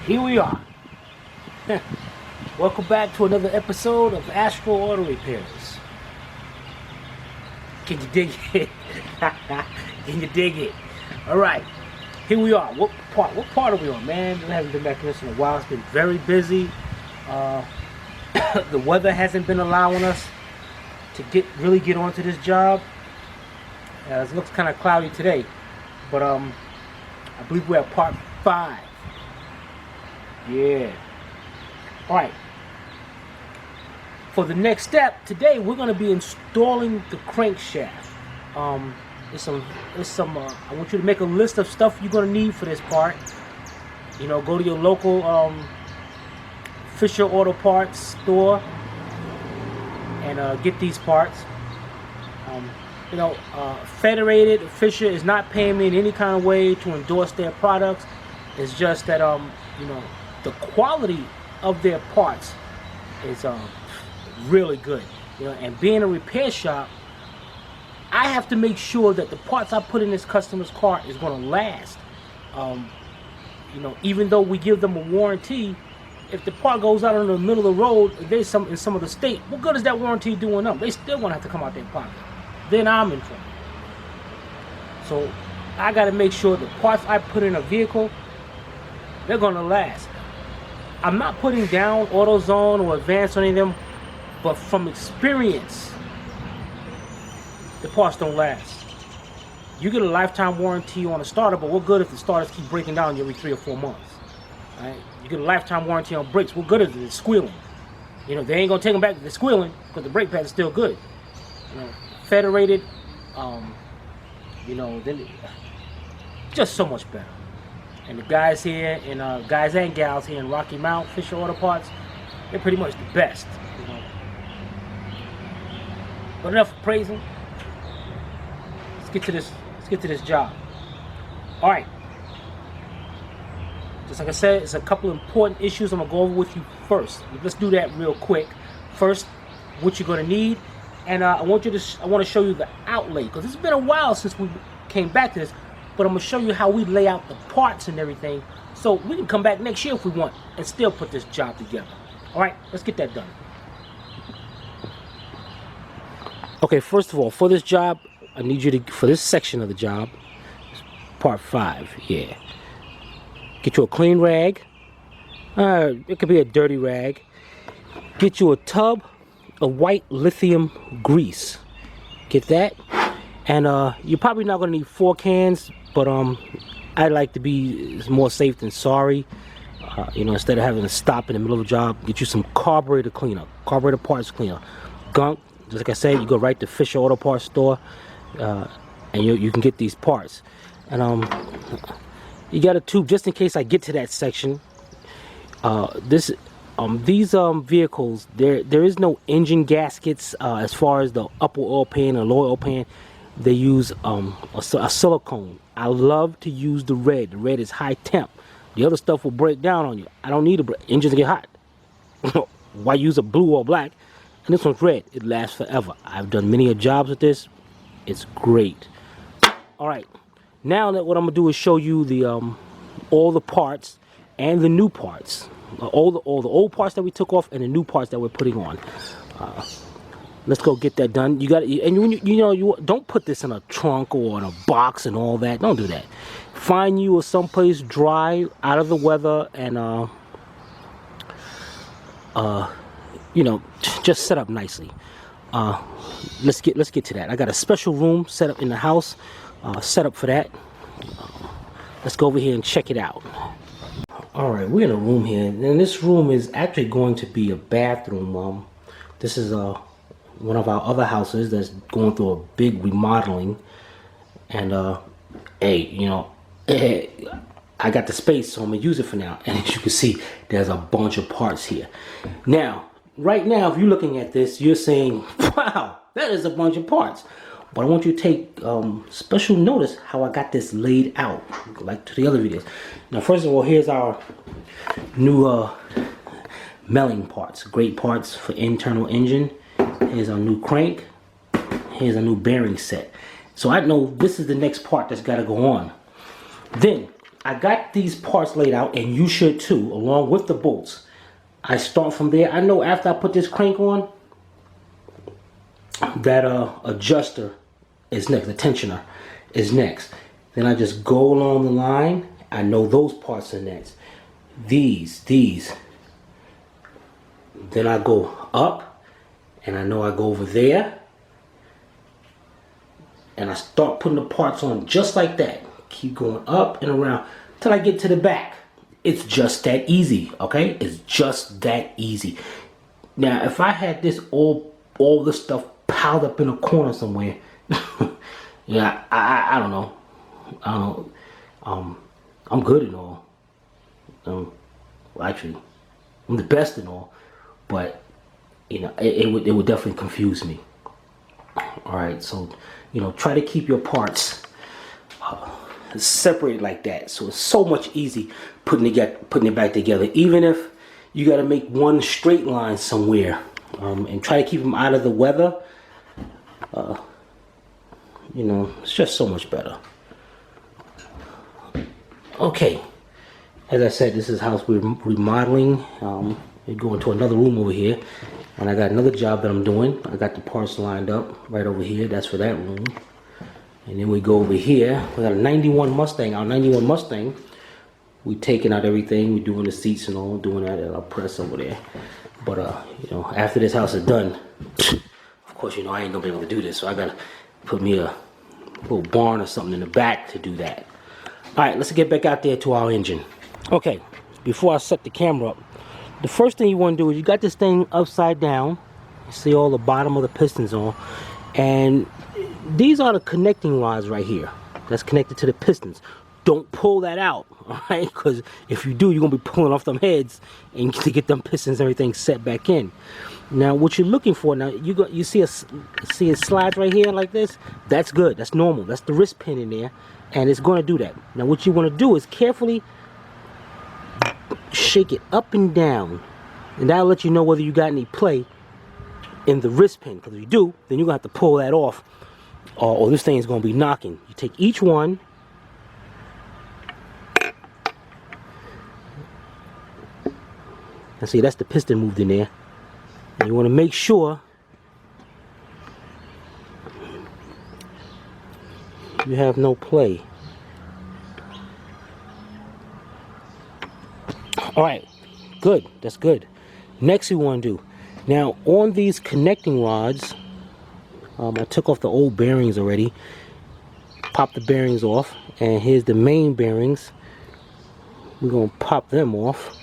here we are. Welcome back to another episode of Astro Auto Repairs. Can you dig it? Can you dig it? Alright, here we are. What part are we on, man? We haven't been back in this in a while. It's been very busy. The weather hasn't been allowing us to really get onto this job. It looks kind of cloudy today, but I believe we're at part 5. Yeah. Alright. For the next step, today we're going to be installing the crankshaft. I want you to make a list of stuff you're going to need for this part. You know, go to your local Fisher Auto Parts store and get these parts. Federated Fisher is not paying me in any kind of way to endorse their products. It's just that the quality of their parts is really good. And being a repair shop, I have to make sure that the parts I put in this customer's car is going to last. Even though we give them a warranty, if the part goes out in the middle of the road, in some of the state, what good is that warranty doing them? They still going to have to come out their pocket. Then I'm in trouble. So I got to make sure the parts I put in a vehicle, they're going to last. I'm not putting down AutoZone or Advance or any of them, but from experience, the parts don't last. You get a lifetime warranty on a starter, but what good if the starters keep breaking down every 3 or 4 months? Right? You get a lifetime warranty on brakes. What good is it? It's squealing. They ain't gonna take them back if they're squealing because the brake pad is still good. Federated, then just so much better. And the guys here, and guys and gals here in Rocky Mount, Fisher Auto Parts, they're pretty much the best. But enough praising. Let's get to this. Let's get to this job. All right. Just like I said, it's a couple important issues I'm gonna go over with you first. Let's do that real quick. First, what you're gonna need, and I want to show you the outlay because it's been a while since we came back to this. But I'm gonna show you how we lay out the parts and everything, so we can come back next year if we want and still put this job together. All right, let's get that done. Okay, first of all, for this job, I need you to, for this section of the job, part 5, yeah. Get you a clean rag. It could be a dirty rag. Get you a tub of white lithium grease. Get that? And you're probably not going to need 4 cans, but I like to be more safe than sorry. Instead of having to stop in the middle of a job, get you some carburetor cleaner, carburetor parts cleaner. Gunk, just like I said, you go right to Fisher Auto Parts store, and you can get these parts. And you got a tube just in case I get to that section. These vehicles, there is no engine gaskets as far as the upper oil pan and lower oil pan. They use a silicone. I love to use the red. The red is high temp. The other stuff will break down on you. I don't need engines get hot. Why use a blue or black? And this one's red. It lasts forever. I've done many jobs with this. It's great. All right. Now that what I'm gonna do is show you the all the parts and the new parts, all the old parts that we took off and the new parts that we're putting on. Let's go get that done. You got to, and you don't put this in a trunk or in a box and all that. Don't do that. Find you someplace dry, out of the weather, and just set up nicely. Let's get to that. I got a special room set up in the house, set up for that. Let's go over here and check it out. All right, we're in a room here, and this room is actually going to be a bathroom. This is one of our other houses that's going through a big remodeling, and I got the space, so I'm gonna use it for now. And as you can see, there's a bunch of parts here. Now, right now, if you're looking at this, you're saying, wow, that is a bunch of parts. But I want you to take special notice how I got this laid out, like to the other videos. Now, first of all, here's our new milling parts. Great parts for internal engine. Here's our new crank. Here's a new bearing set. So I know this is the next part that's got to go on. Then I got these parts laid out, and you should too, along with the bolts. I start from there. I know after I put this crank on, that adjuster is next, the tensioner is next. Then I just go along the line. I know those parts are next. These. Then I go up, and I know I go over there. And I start putting the parts on just like that. Keep going up and around till I get to the back. It's just that easy, okay? It's just that easy. Now, if I had this all this stuff piled up in a corner somewhere, yeah, I don't know. I'm good and all. Well, actually, I'm the best and all, but you know, it would definitely confuse me. All right, so you know, try to keep your parts separated like that, so it's so much easy putting it back together. Even if you got to make one straight line somewhere, and try to keep them out of the weather. You know, it's just so much better. Okay, as I said, this is house we're remodeling. We're going to another room over here, and I got another job that I'm doing. I got the parts lined up right over here. That's for that room. And then we go over here. We got a 91 Mustang. Our 91 Mustang, we taking out everything. We doing the seats and all, doing that at our press over there. But you know, after this house is done, of course, you know, I ain't gonna be able to do this, so I gotta put me a little barn or something in the back to do that. All right, let's get back out there to our engine. Okay, before I set the camera up, the first thing you want to do is you got this thing upside down. You see all the bottom of the pistons on, and these are the connecting rods right here that's connected to the pistons. Don't pull that out, all right? Because if you do, you're gonna be pulling off them heads and to get them pistons and everything set back in. Now, what you're looking for now, you see it slides right here like this. That's good. That's normal. That's the wrist pin in there, and it's going to do that. Now, what you want to do is carefully shake it up and down, and that'll let you know whether you got any play in the wrist pin. Because if you do, then you're gonna have to pull that off, or this thing is going to be knocking. You take each one. And see, that's the piston moved in there. And you want to make sure you have no play. All right, good. That's good. Next, we want to do, now on these connecting rods, I took off the old bearings already. Pop the bearings off, and here's the main bearings. We're gonna pop them off,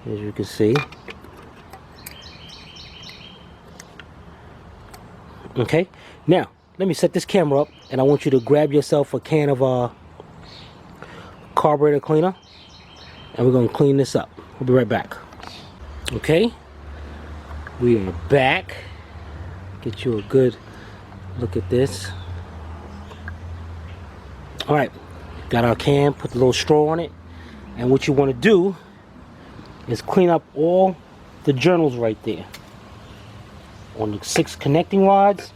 as you can see. Okay, now let me set this camera up, and I want you to grab yourself a can of carburetor cleaner, and we're gonna clean this up. We'll be right back. Okay, we are back. Get you a good look at this. All right, got our can, put a little straw on it, and what you want to do is clean up all the journals right there on the 6 connecting rods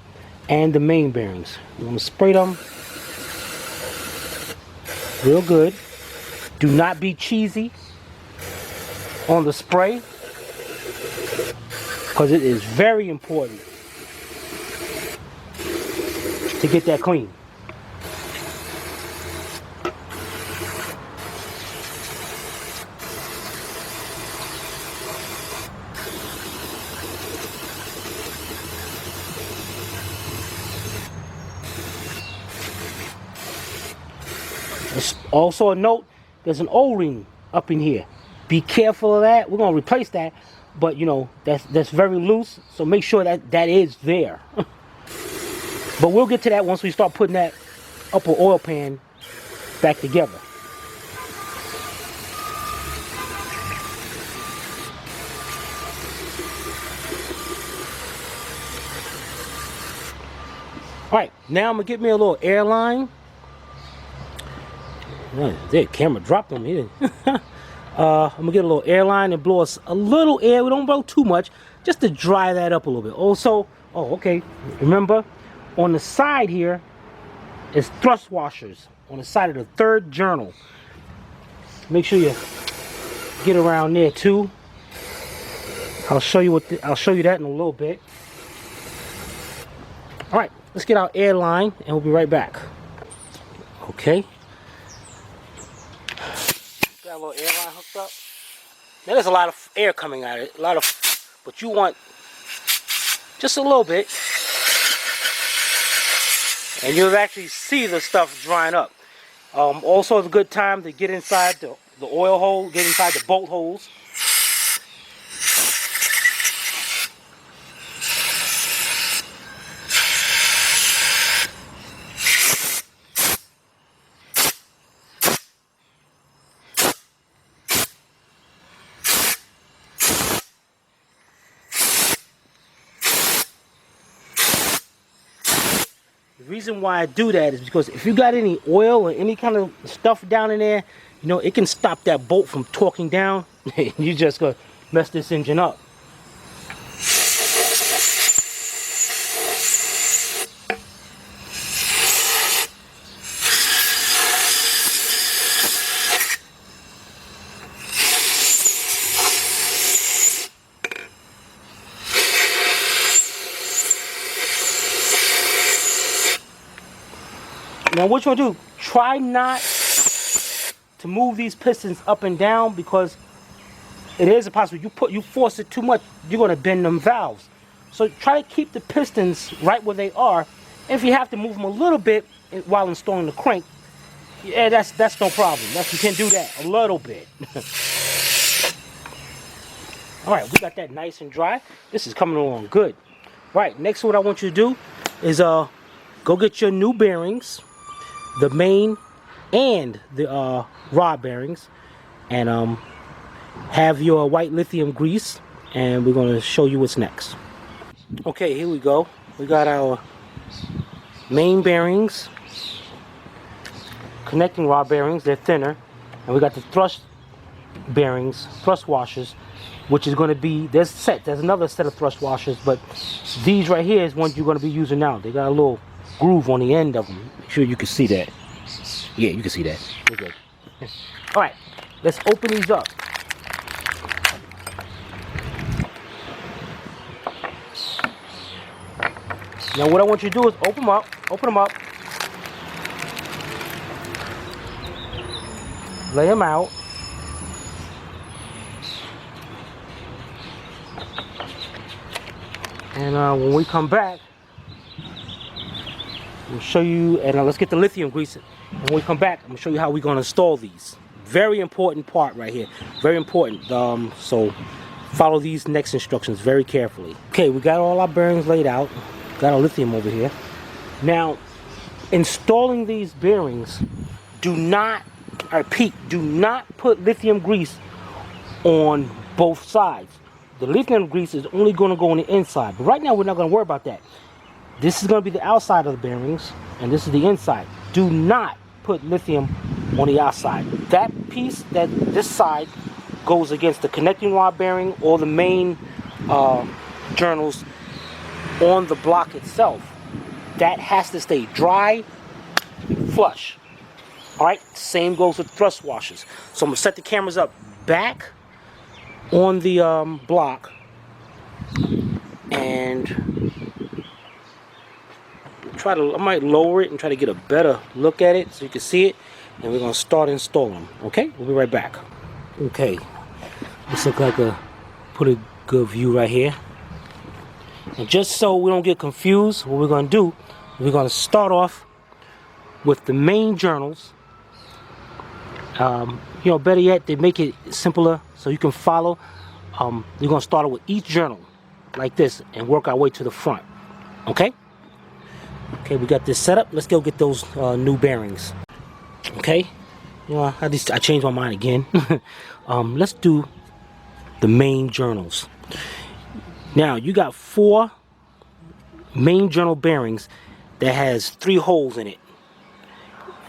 and the main bearings. You want to spray them real good. Do not be cheesy on the spray, because it is very important to get that clean. Also a note, there's an O-ring up in here. Be careful of that. We're gonna replace that, but you know, that's very loose, so make sure that that is there. But we'll get to that once we start putting that upper oil pan back together. Alright, now I'm gonna get me a little air line. The camera dropped on me. I'm gonna get a little air line and blow us a little air. We don't blow too much, just to dry that up a little bit. Also, okay, remember on the side here is thrust washers. on the side of the third journal. Make sure you get around there too. I'll show you that in a little bit. All right, let's get our air line and we'll be right back. Okay. Got a little air line hooked up. Now there's a lot of air coming out of it, but you want just a little bit, and you'll actually see the stuff drying up. Also, it's a good time to get inside the oil hole, get inside the bolt holes. The reason why I do that is because if you got any oil or any kind of stuff down in there, you know, it can stop that bolt from torquing down. You just gonna mess this engine up. Now what you want to do, try not to move these pistons up and down, because it is a possibility you force it too much, you're going to bend them valves. So try to keep the pistons right where they are. If you have to move them a little bit while installing the crank, yeah, that's no problem. You can do that a little bit. All right, we got that nice and dry. This is coming along good. Right, next what I want you to do is go get your new bearings, the main and the rod bearings, and have your white lithium grease, and we're going to show you what's next. Okay, here we go. We got our main bearings, connecting rod bearings, they're thinner, and we got the thrust bearings, thrust washers, which is going to be, there's another set of thrust washers, but these right here is ones you're going to be using now. They got a little groove on the end of them. Make sure you can see that. Yeah, you can see that. We're good. All right, let's open these up. Now what I want you to do is open them up, lay them out, and when we come back, we'll show you, and let's get the lithium grease. And when we come back, I'm going to show you how we're going to install these. Very important part right here. Very important. So follow these next instructions very carefully. Okay, we got all our bearings laid out. Got our lithium over here. Now, installing these bearings, I repeat, do not put lithium grease on both sides. The lithium grease is only going to go on the inside. But right now, we're not going to worry about that. This is going to be the outside of the bearings, and this is the inside. Do not put lithium on the outside. That piece, this side, goes against the connecting rod bearing or the main journals on the block itself. That has to stay dry, flush. All right, same goes with thrust washers. So I'm going to set the cameras up back on the block, and I might lower it and try to get a better look at it so you can see it, and we're going to start installing. Okay, we'll be right back. Okay, this looks like a pretty good view right here. And just so we don't get confused, what we're going to do, we're going to start off with the main journals. You know, better yet, they make it simpler so you can follow. We're going to start with each journal like this and work our way to the front. Okay? Okay, we got this set up. Let's go get those new bearings. Okay? You know, I changed my mind again. Let's do the main journals. Now, you got 4 main journal bearings that has 3 holes in it.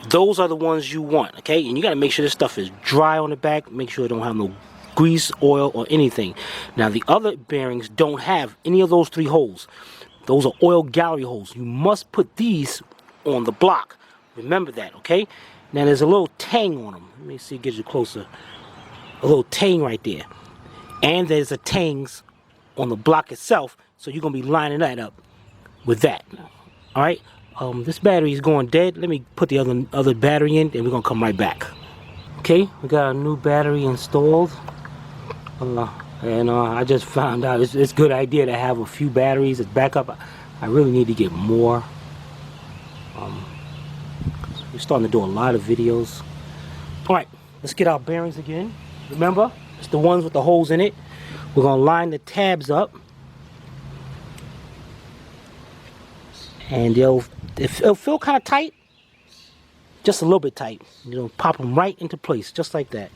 Those are the ones you want, okay? And you got to make sure this stuff is dry on the back. Make sure it don't have no grease, oil, or anything. Now, the other bearings don't have any of those 3 holes. Those are oil gallery holes. You must put these on the block Remember that, okay? Now there's a little tang on them. Let me see, get you closer. A little tang right there. And there's a tangs on the block itself, so you're gonna be lining that up with that. All right. This battery is going dead. Let me put the other battery in, and we're gonna come right back. Okay, we got a new battery installed. And I just found out it's a good idea to have a few batteries as backup. I really need to get more. We're starting to do a lot of videos. All right, let's get our bearings again. Remember, it's the ones with the holes in it. We're gonna line the tabs up, and it'll feel kind of tight, just a little bit tight. You know, pop them right into place, just like that.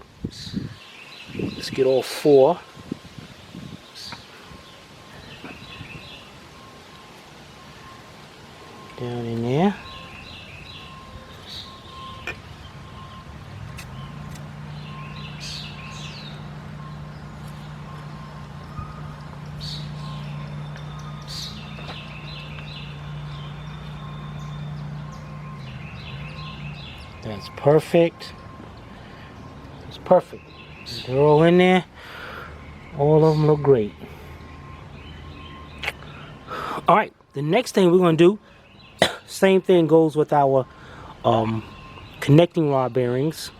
Let's get all 4. Down in there. That's perfect. It's perfect. They're all in there. All of them look great. All right, the next thing we're going to do, same thing goes with our connecting rod bearings.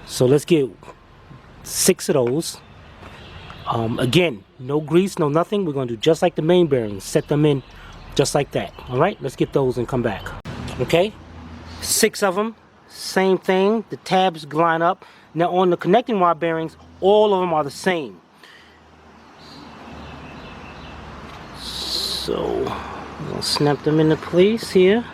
So let's get 6 of those. Again, no grease, no nothing. We're going to do just like the main bearings. Set them in just like that. All right, let's get those and come back. Okay, 6 of them. Same thing. The tabs line up. Now on the connecting rod bearings, all of them are the same. So I'm going to snap them into place here.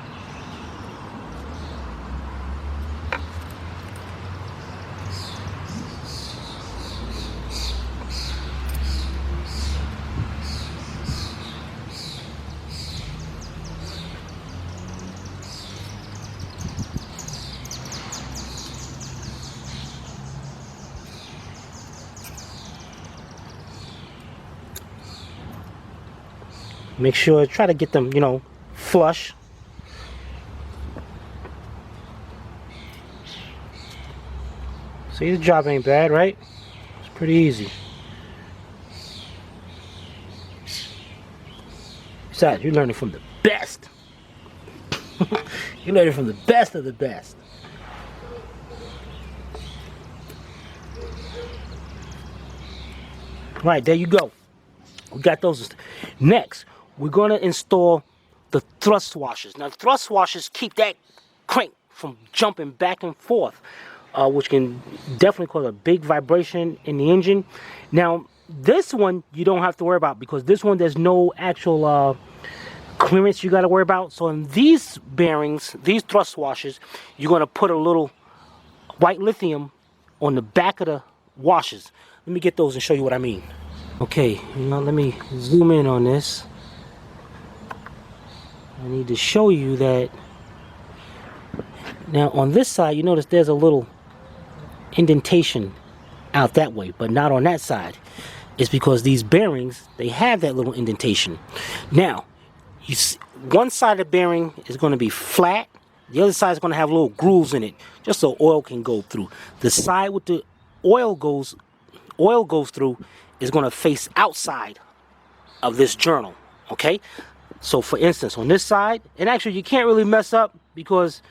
Make sure, try to get them, you know, flush. See, the job ain't bad, right? It's pretty easy. Besides, you're learning from the best. You're learning from the best of the best. Right, there you go. We got those. Next, we're going to install the thrust washers. Now, the thrust washers keep that crank from jumping back and forth, which can definitely cause a big vibration in the engine. Now, this one you don't have to worry about, because this one there's no actual clearance you got to worry about. So in these bearings, these thrust washers, you're going to put a little white lithium on the back of the washers. Let me get those and show you what I mean. Okay, now let me zoom in on this. I need to show you that. Now on this side, you notice there's a little indentation out that way, but not on that side. It's because these bearings, they have that little indentation. Now, you see, one side of the bearing is going to be flat. The other side is going to have little grooves in it, just so oil can go through. The side with the oil goes through is going to face outside of this journal. Okay, so for instance, on this side, and actually you can't really mess up because,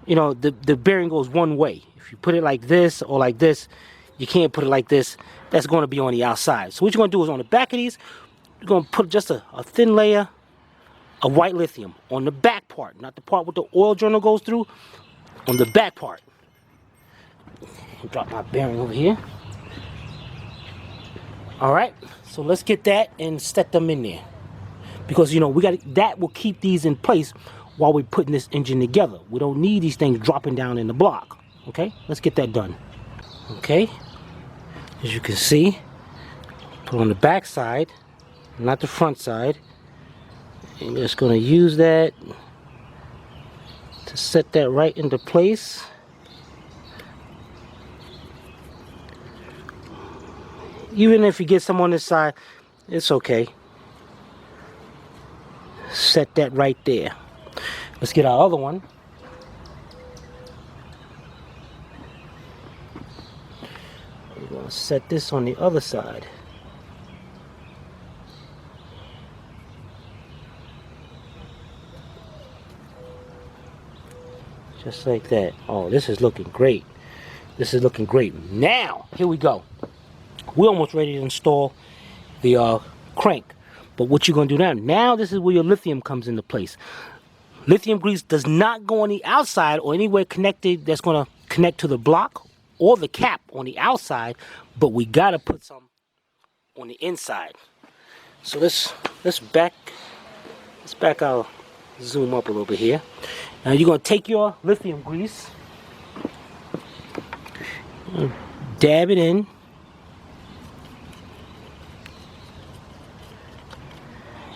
you know, the bearing goes one way. If you put it like this or like this, you can't put it like this. That's going to be on the outside. So what you're going to do is on the back of these, you're going to put just a thin layer of white lithium on the back part, not the part where the oil journal goes through, on the back part. Drop my bearing over here. All right, so let's get that and set them in there, because, you know, that will keep these in place while we're putting this engine together. We don't need these things dropping down in the block. Okay, let's get that done. Okay, as you can see, put on the back side, not the front side. And just going to use that to set that right into place. Even if you get some on this side, it's okay. Set that right there. Let's get our other one. We're going to set this on the other side. Just like that. Oh, this is looking great. This is looking great. Now, here we go. We're almost ready to install the crank. But what you're going to do now this is where your lithium comes into place. Lithium grease does not go on the outside or anywhere connected that's going to connect to the block or the cap on the outside, but we got to put some on the inside. So let's back I'll zoom up a little bit here. Now you're going to take your lithium grease, dab it in.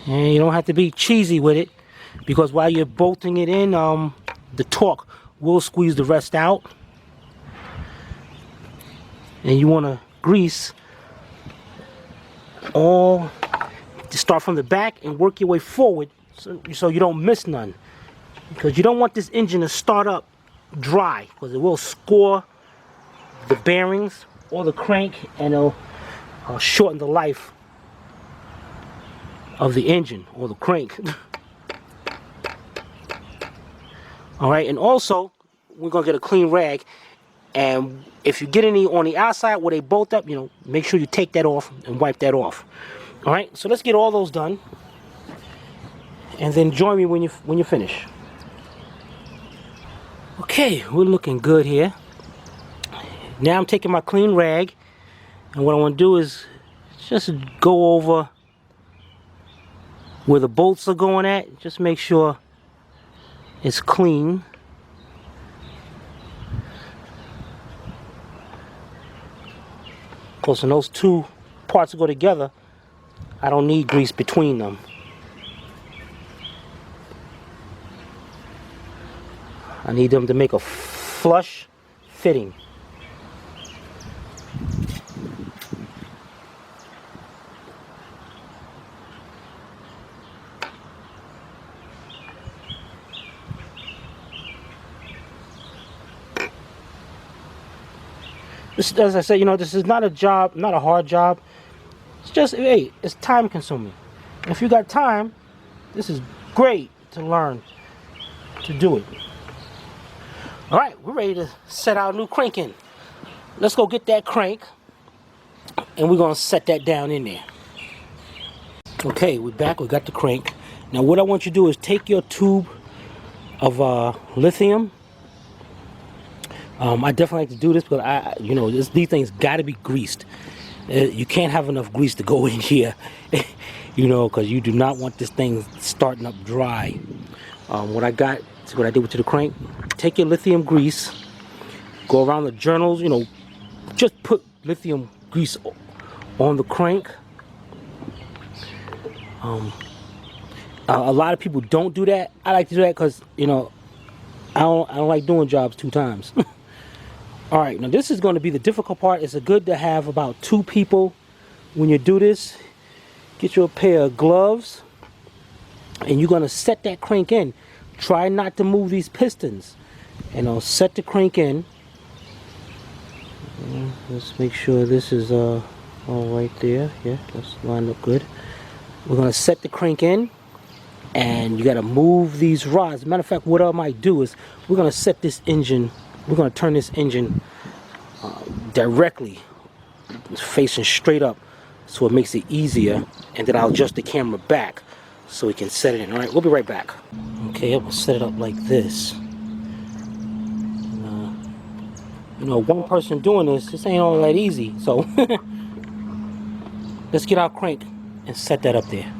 And you don't have to be cheesy with it, because while you're bolting it in, the torque will squeeze the rest out. And you want to grease all, to start from the back and work your way forward so you don't miss none. Because you don't want this engine to start up dry, because it will score the bearings or the crank, and it'll shorten the life of the engine or the crank. Alright, and also we're gonna get a clean rag, and if you get any on the outside where they bolt up, make sure you take that off and wipe that off. Alright, so let's get all those done, and then join me when you finish. Okay, we're looking good here. Now I'm taking my clean rag, and what I want to do is just go over where the bolts are going at. Just make sure it's clean. Of course, when those two parts go together, I don't need grease between them. I need them to make a flush fitting. This, as I said, this is not a job, not a hard job. It's just, hey, it's time consuming. If you got time, this is great to learn to do it. All right, we're ready to set our new crank in. Let's go get that crank, and we're gonna set that down in there. Okay, we're back. We got the crank. Now, what I want you to do is take your tube of lithium. I definitely like to do this because these things got to be greased. You can't have enough grease to go in here, because you do not want this thing starting up dry. What I did to the crank. Take your lithium grease, go around the journals, just put lithium grease on the crank. A lot of people don't do that. I like to do that because I don't like doing jobs 2 times. All right, now this is going to be the difficult part. It's good to have about 2 people when you do this. Get you a pair of gloves, and you're going to set that crank in. Try not to move these pistons. Set the crank in. Let's make sure this is all right there. Yeah, that's lined up good. We're going to set the crank in, and you got to move these rods. As a matter of fact, what I might do is we're going to set this engine. We're going to turn this engine directly facing straight up, so it makes it easier, and then I'll adjust the camera back so we can set it in. All right, we'll be right back. Okay, I'm going to set it up like this. One person doing this ain't all that easy, so let's get our crank and set that up there.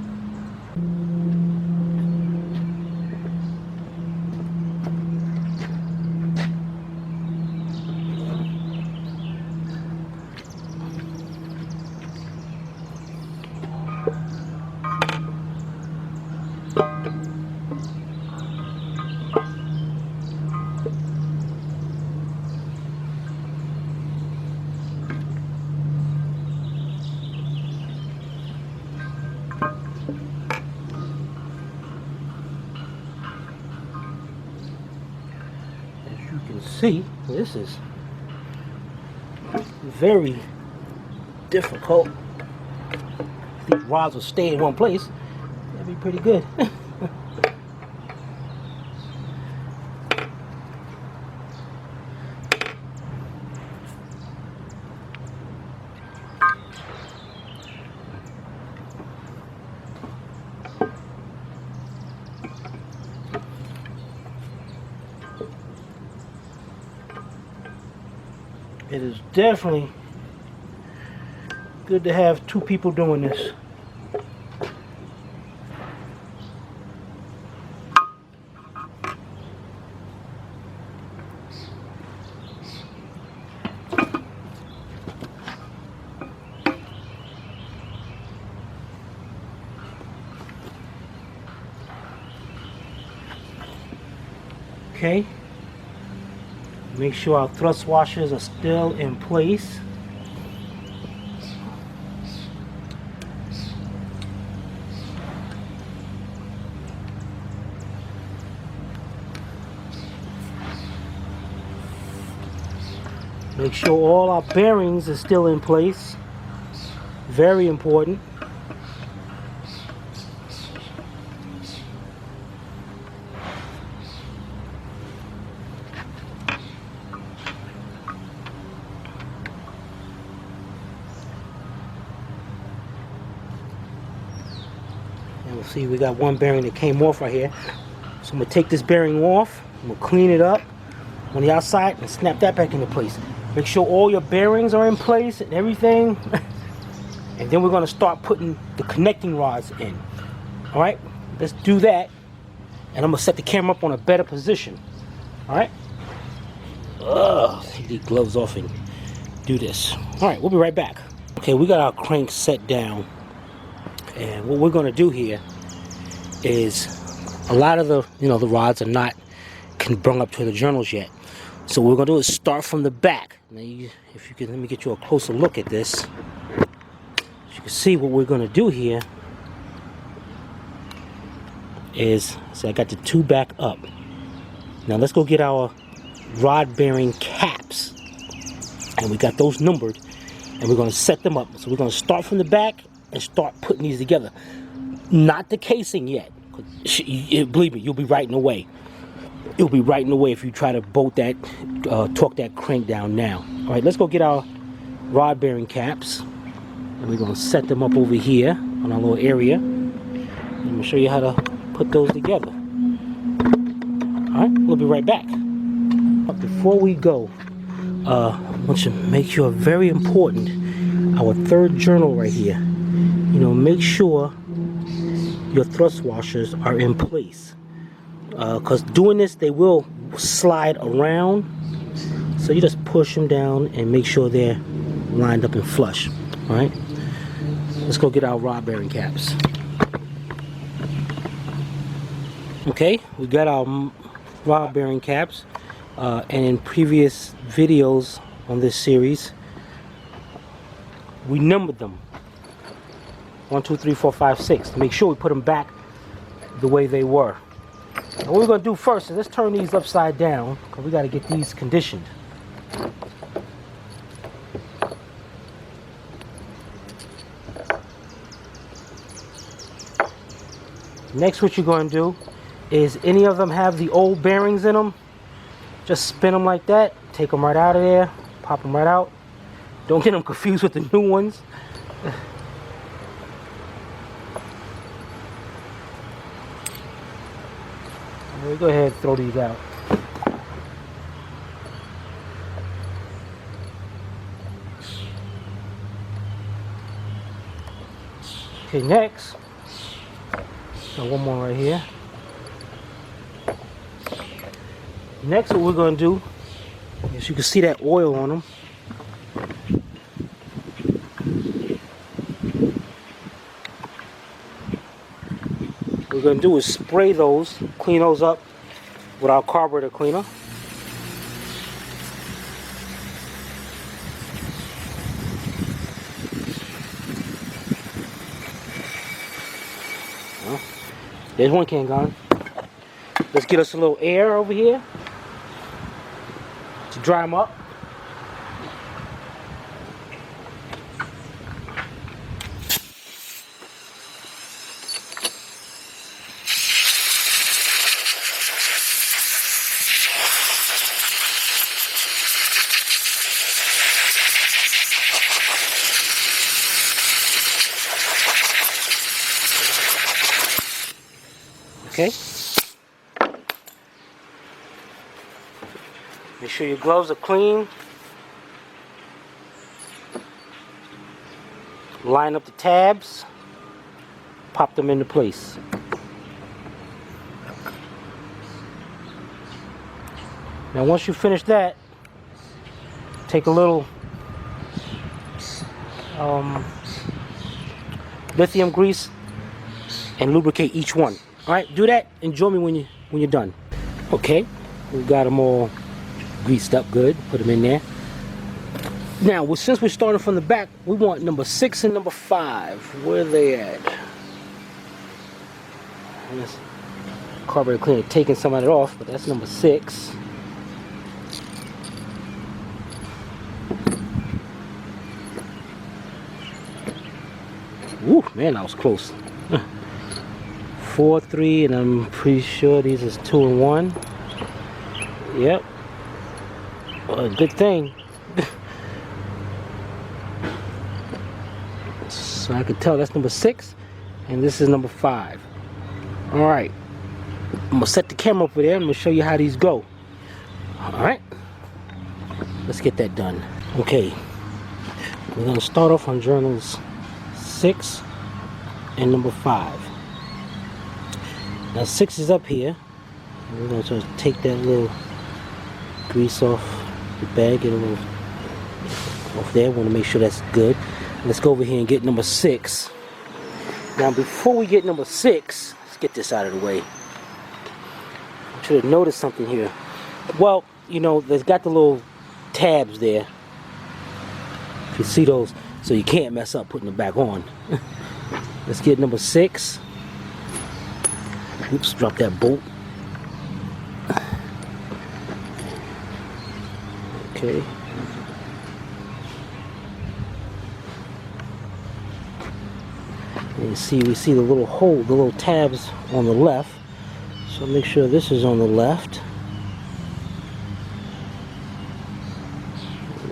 See, this is very difficult. If these rods will stay in one place, that'd be pretty good. It is definitely good to have two people doing this. Okay. Make sure our thrust washers are still in place. Make sure all our bearings are still in place. Very important. And we'll see we got one bearing that came off right here. So I'm going to take this bearing off. I'm going to clean it up on the outside and snap that back into place. Make sure all your bearings are in place and everything. And then we're going to start putting the connecting rods in. Alright, let's do that. And I'm going to set the camera up on a better position. Alright. Take these gloves off and do this. Alright, we'll be right back. Okay, we got our crank set down. And what we're going to do here is a lot of the, the rods are not brung up to the journals yet. So what we're going to do is start from the back. Now, if you can, let me get you a closer look at this. As you can see, what we're going to do here is, so I got the two back up. Now let's go get our rod bearing caps. And we got those numbered. And we're going to set them up. So we're going to start from the back and start putting these together. Not the casing yet. Believe me, you'll be right in the way. It'll be right in the way if you try to bolt that, torque that crank down now. All right, let's go get our rod bearing caps. And we're going to set them up over here on our little area. I'm going to show you how to put those together. All right, we'll be right back. But before we go, I want you to make sure, very important, our third journal right here. Make sure your thrust washers are in place. Because doing this, they will slide around. So you just push them down and make sure they're lined up and flush. All right, let's go get our rod bearing caps. Okay, we got our rod bearing caps. And in previous videos on this series, we numbered them 1, 2, 3, 4, 5, 6 to make sure we put them back the way they were. And what we're going to do first is let's turn these upside down, because we got to get these conditioned. Next, what you're going to do is, any of them have the old bearings in them, just spin them like that, take them right out of there, pop them right out. Don't get them confused with the new ones. We'll go ahead and throw these out. Okay, next, got one more right here. Next, what we're going to do is, you can see that oil on them. What we're going to do is spray those, clean those up with our carburetor cleaner. Well, there's one can gone. Let's get us a little air over here to dry them up. Okay? Make sure your gloves are clean. Line up the tabs. Pop them into place. Now once you finish that, take a little lithium grease and lubricate each one. All right, do that and join me when you're done. Okay, we got them all greased up good. Put them in there. Now, since we're starting from the back, we want number 6 and number 5. Where are they at? This carburetor cleaner taking some of it off, but that's number 6. Woo, man, that was close. 4, 3, and I'm pretty sure these is 2 and 1. Yep. Well, good thing. So I can tell that's number 6, and this is number 5. All right. I'm gonna set the camera over there. I'm gonna show you how these go. All right. Let's get that done. Okay. We're gonna start off on journals 6 and number 5. Now 6 is up here. We're going to take that little grease off the bag, get a little off there. Want to make sure that's good. Let's go over here and get number 6. Now before we get number 6, let's get this out of the way. I should have noticed something here. Well, you know, there's got the little tabs there. If you see those, so you can't mess up putting it back on. Let's get number 6. Oops, drop that bolt. Okay. And you see, we see the little hole, the little tabs on the left. So make sure this is on the left.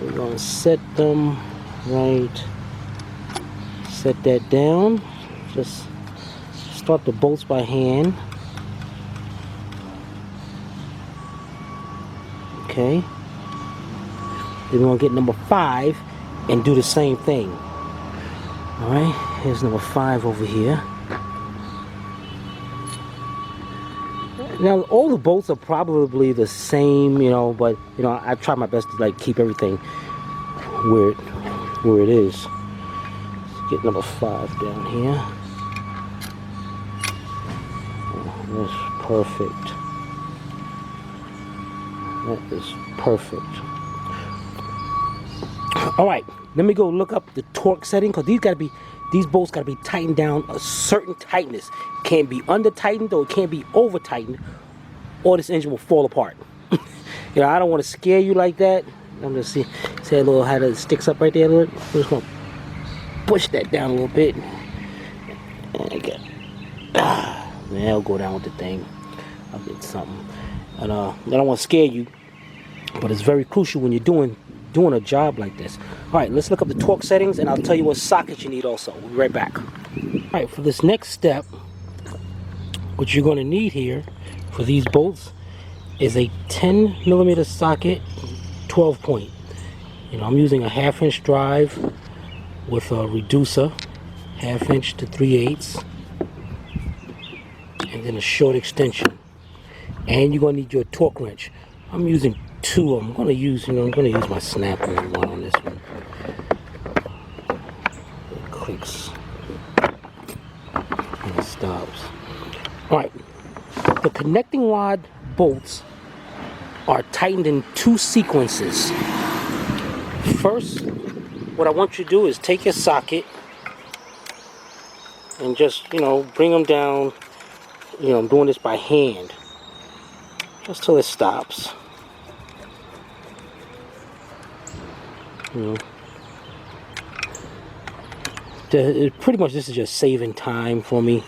We're going to set them right. Set that down. Just start the bolts by hand. Okay. Then we're going to get number 5 and do the same thing. Alright, here's number 5 over here. Now, all the bolts are probably the same, you know, but, you know, I try my best to, like, keep everything where it is. Let's get number 5 down here. That's perfect. That is perfect. All right, let me go look up the torque setting, because these bolts gotta be tightened down a certain tightness. It can't be under tightened, or it can't be over tightened, or this engine will fall apart. You know, I don't want to scare you like that. I'm gonna see a little how that sticks up right there. I'm just gonna push that down a little bit. And man, I'll go down with the thing. I'll get something. And I don't want to scare you, but it's very crucial when you're doing a job like this. All right, let's look up the torque settings, and I'll tell you what sockets you need also. We'll be right back. All right, for this next step, what you're going to need here for these bolts is a 10mm socket, 12 point. You know, I'm using a 1/2 inch drive with a reducer, 1/2 inch to 3/8, and then a short extension. And you're going to need your torque wrench. I'm using 2. I'm going to use my snap one on this one. It clicks and it stops. All right, the connecting rod bolts are tightened in 2 sequences. First, what I want you to do is take your socket and just, you know, bring them down. You know, I'm doing this by hand, just till it stops. You know, pretty much this is just saving time for me.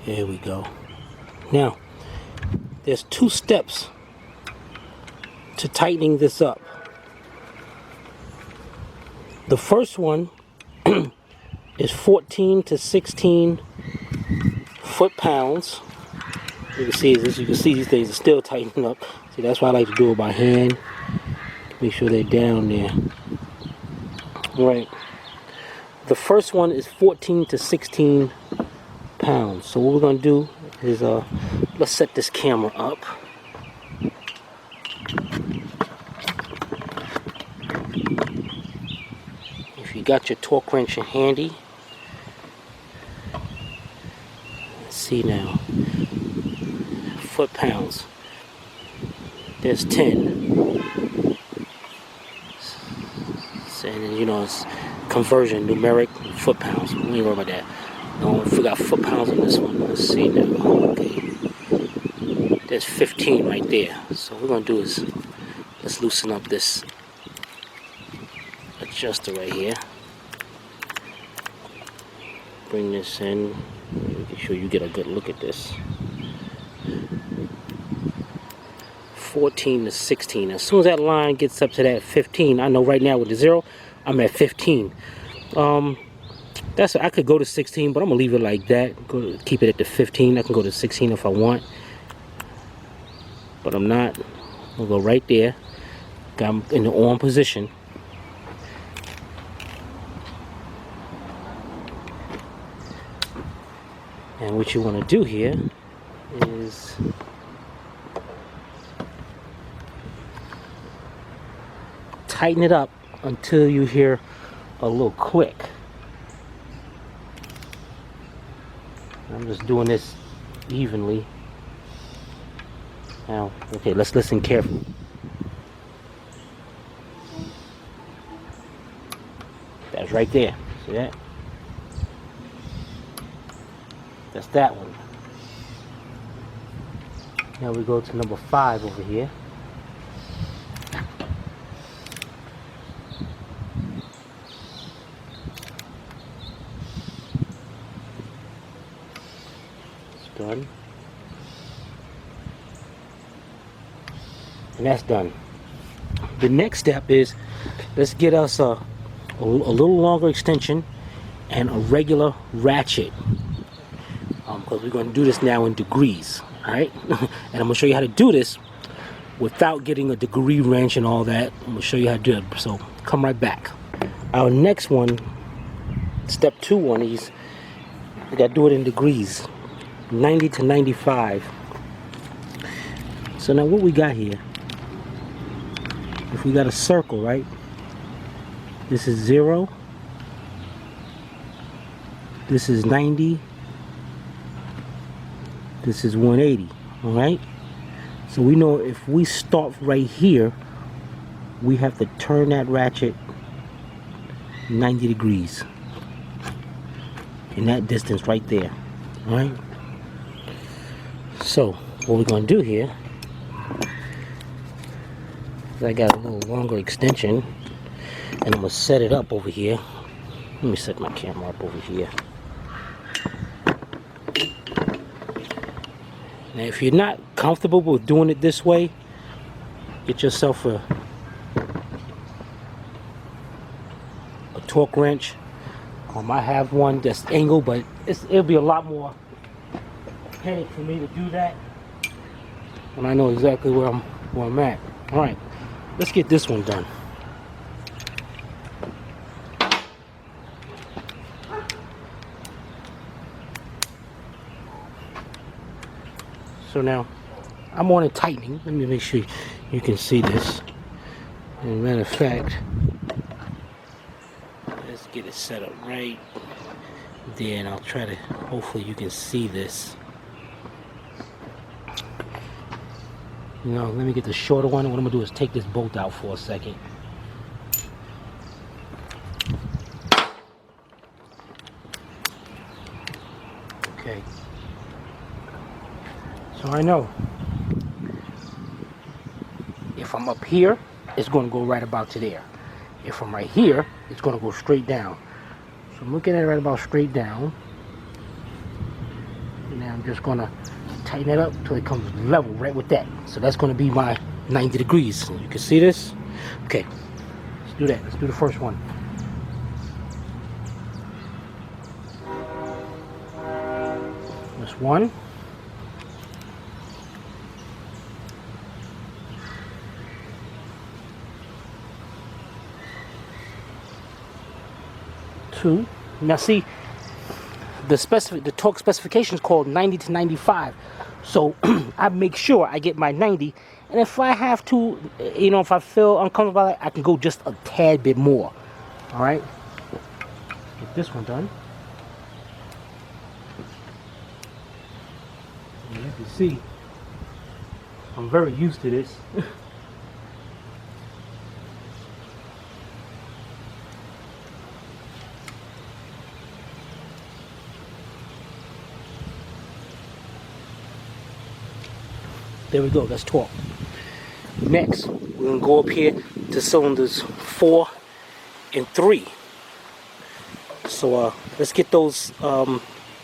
There we go. Now, there's 2 steps to tightening this up. The first one is 14 to 16 foot-pounds. You can see this. You can see these things are still tightening up. See, that's why I like to do it by hand. Make sure they're down there. All right. The first one is 14 to 16 pounds. So what we're gonna do is let's set this camera up. If you got your torque wrench handy, let's see now. Foot-pounds. There's 10. And you know, it's conversion, numeric, foot-pounds. We ain't worry about that. No, if we got foot-pounds on this one, let's see now. Okay. There's 15 right there. So what we're gonna do is let's loosen up this adjuster right here. Bring this in. Make sure you get a good look at this. 14 to 16. As soon as that line gets up to that 15, I know right now with the 0, I'm at 15. I could go to 16, but I'm gonna leave it like that. Keep it at the 15. I can go to 16 if I want, but I'm not. I'll go right there. I'm in the on position. And what you want to do here is tighten it up until you hear a little click. I'm just doing this evenly. Now, okay, let's listen carefully. That's right there. See that? That's that one. Now we go to number 5 over here. Done. And that's done. The next step is let's get us a little longer extension and a regular ratchet, because we're going to do this now in degrees. All right. And I'm going to show you how to do this without getting a degree wrench and all that. I'm going to show you how to do it. So come right back. Our next one, step 2 on these, we got to do it in degrees. 90 to 95. So now what we got here, if we got a circle, right, this is 0, this is 90, this is 180. All right, so we know if we start right here, we have to turn that ratchet 90 degrees in that distance right there. All right. So what we're going to do here is I got a little longer extension, and I'm going to set it up over here. Let me set my camera up over here. Now if you're not comfortable with doing it this way, get yourself a torque wrench. I have one that's angled, but it'll be a lot more headache for me to do that, and I know exactly where I'm at. All right, let's get this one done. So now I'm on it tightening. Let me make sure you can see this. As a matter of fact, let's get it set up right there, and I'll try to, hopefully you can see this. You know, let me get the shorter one, and what I'm gonna do is take this bolt out for a second. Okay. So I know if I'm up here, it's gonna go right about to there. If I'm right here, it's gonna go straight down. So I'm looking at it right about straight down. And now I'm just gonna tighten it up until it comes level right with that. So that's gonna be my 90 degrees. You can see this? Okay, let's do that. Let's do the first one. That's one. Two. Now see, the torque specification is called 90 to 95. So I make sure I get my 90, and if I have to, you know, if I feel uncomfortable about it, I can go just a tad bit more. All right, get this one done. And you can see I'm very used to this. There we go, that's torque. Next, we're gonna go up here to cylinders 4 and 3. So let's get those,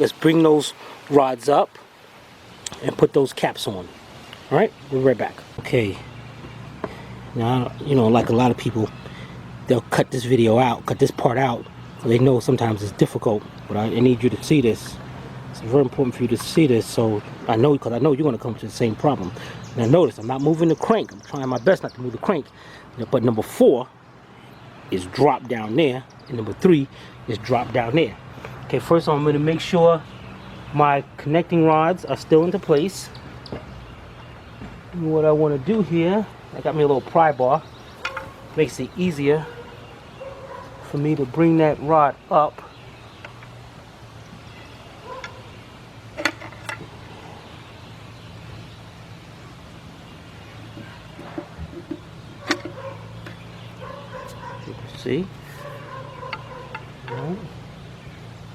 let's bring those rods up and put those caps on. All right, we'll be right back. Okay, now, you know, like a lot of people, they'll cut this video out, cut this part out, so they know sometimes it's difficult, but I need you to see this. It's very important for you to see this, so I know, because I know you're going to come to the same problem. Now notice, I'm not moving the crank. I'm trying my best not to move the crank. But number 4 is dropped down there, and number 3 is dropped down there. Okay, first I'm going to make sure my connecting rods are still into place. And what I want to do here, I got me a little pry bar. Makes it easier for me to bring that rod up. See? Right.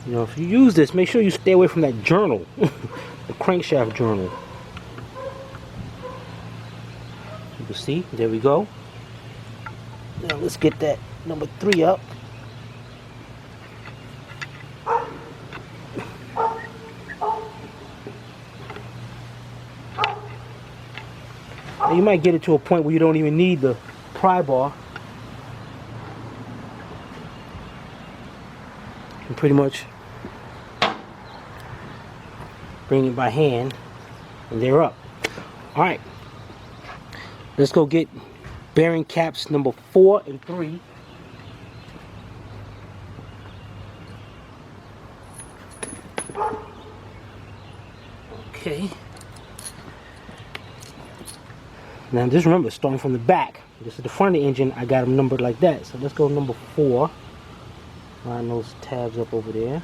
You know, if you use this, make sure you stay away from that journal, the crankshaft journal. You can see, there we go. Now let's get that number 3 up. Now you might get it to a point where you don't even need the pry bar. Pretty much bring it by hand, and they're up. All right, let's go get bearing caps number 4 and 3. Okay, now just remember, starting from the back, this is the front of the engine, I got them numbered like that. So let's go number 4. Line those tabs up over there.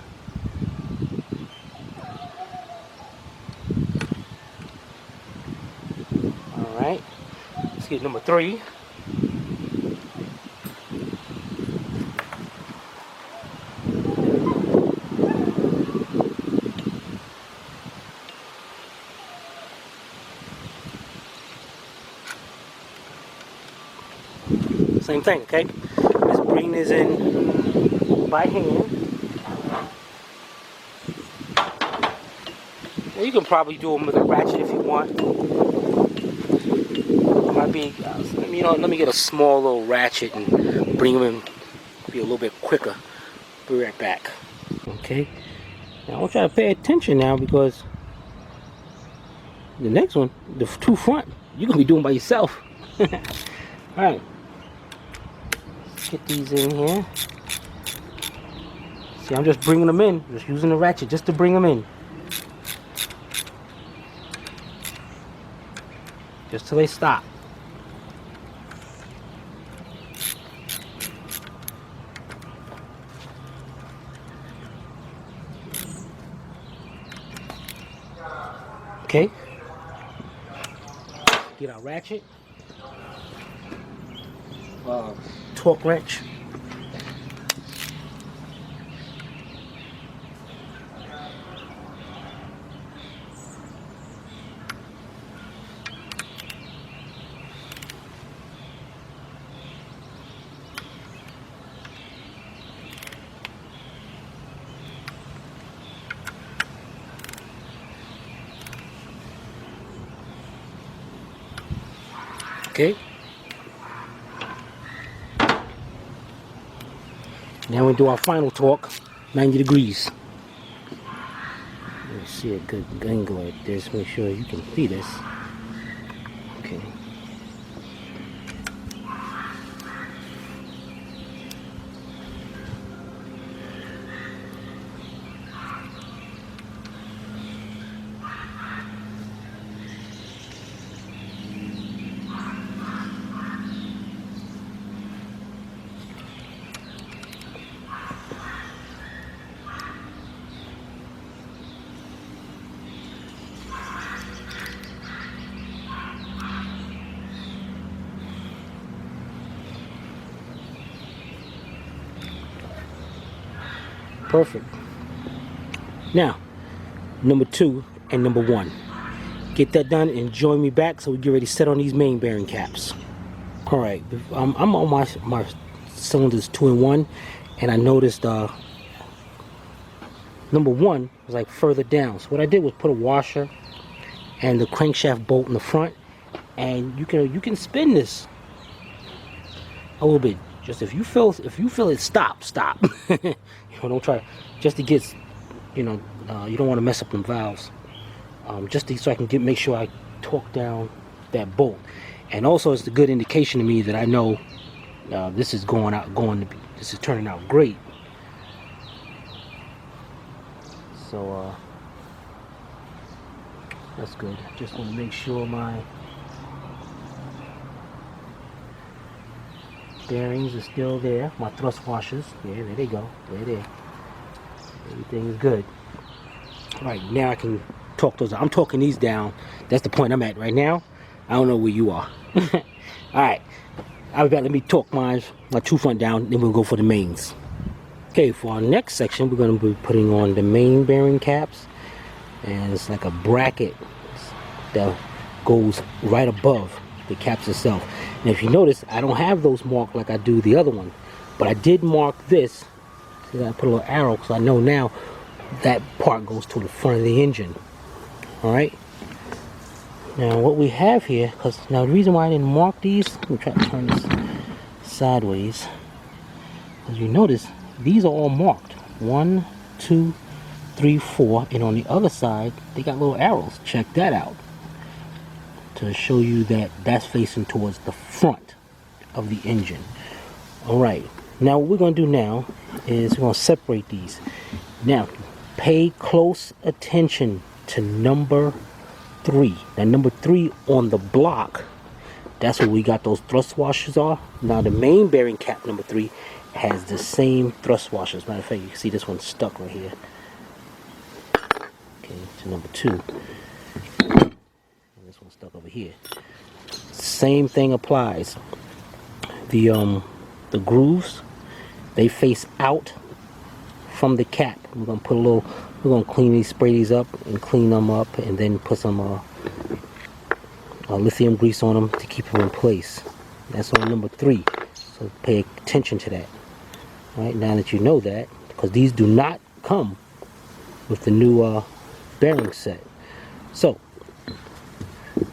Alright, let's get number 3. Same thing, okay? Let's bring this in by hand. Well, you can probably do them with a ratchet if you want. It might be, you know, let me get a small little ratchet and bring them in, be a little bit quicker. Be right back. Okay. Now I want you to pay attention now, because the next one, the 2 front, you're gonna be doing by yourself. All right. Let's get these in here. See, I'm just bringing them in, just using the ratchet just to bring them in. Just till they stop. Okay. Get our ratchet. Torque wrench. Okay. Now we do our final torque, 90 degrees. Let me see a good angle like this. Make sure you can see this. Okay. Perfect. Now, number 2 and number 1. Get that done and join me back so we get ready to set on these main bearing caps. Alright, I'm on my cylinders 2 and 1, and I noticed number 1 was like further down. So what I did was put a washer and the crankshaft bolt in the front, and you can spin this a little bit. Just if you feel it, stop. Don't try, just to get, you don't want to mess up them valves. So I can make sure I torque down that bolt, and also it's a good indication to me that I know this is this is turning out great. So that's good. Just want to make sure my bearings are still there. My thrust washers, yeah, there they go. There. Everything is good. All right, now I can torque those. I'm torquing these down. That's the point I'm at right now. I don't know where you are. All right, I'll be back. Let me torque my 2 front down. Then we'll go for the mains. Okay, for our next section, we're going to be putting on the main bearing caps, and it's like a bracket that goes right above the caps itself. And if you notice, I don't have those marked like I do the other one, but I did mark this. See, I put a little arrow because I know now that part goes to the front of the engine. All right. Now what we have here, now the reason why I didn't mark these, let me try to turn this sideways. As you notice, these are all marked. 1, 2, 3, 4, and on the other side they got little arrows. Check that out, to show you that that's facing towards the front of the engine. All right, now what we're going to do now is we're going to separate these. Now pay close attention to number 3. Now number 3 on the block, that's where we got those thrust washers are. Now the main bearing cap number 3 has the same thrust washers. Matter of fact, you can see this one's stuck right here. Okay, to number 2. And this one's stuck over here. Same thing applies. The grooves, they face out from the cap. We're gonna spray these up and clean them up, and then put some lithium grease on them to keep them in place. That's on number 3. So pay attention to that. All right, now that you know that, because these do not come with the new bearing set. So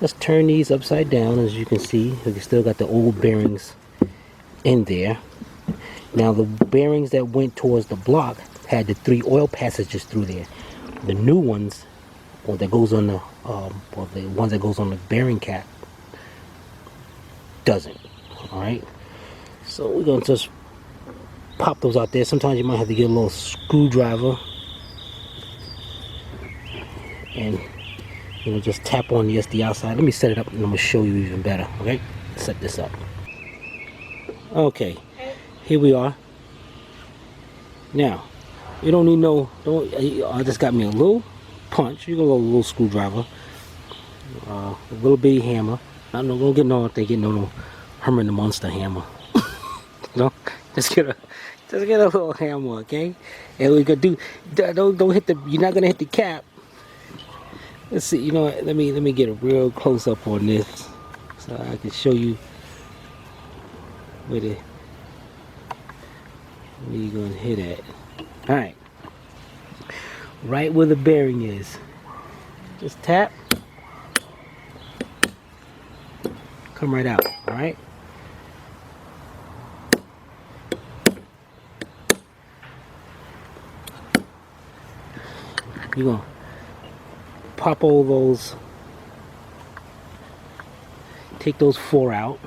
let's turn these upside down. As you can see, we still got the old bearings in there. Now the bearings that went towards the block had the 3 oil passages through there. The new ones, or that goes on the ones that goes on the bearing cap, doesn't. All right, so we're gonna just pop those out there. Sometimes you might have to get a little screwdriver and just tap on the outside. Let me set it up and I'm gonna show you even better. Okay, set this up. Okay, here we are. Now you don't need I just got me a little punch. You can go a little screwdriver, a little bitty hammer. Don't get no Herman the Monster hammer. No, just get a little hammer, okay? And we could do. Don't hit the. You're not gonna hit the cap. Let's see. You know what? Let me get a real close up on this, so I can show you where you're gonna hit at. All right, right where the bearing is. Just tap. come right out. All right. You're gonna pop all those. Take those 4 out.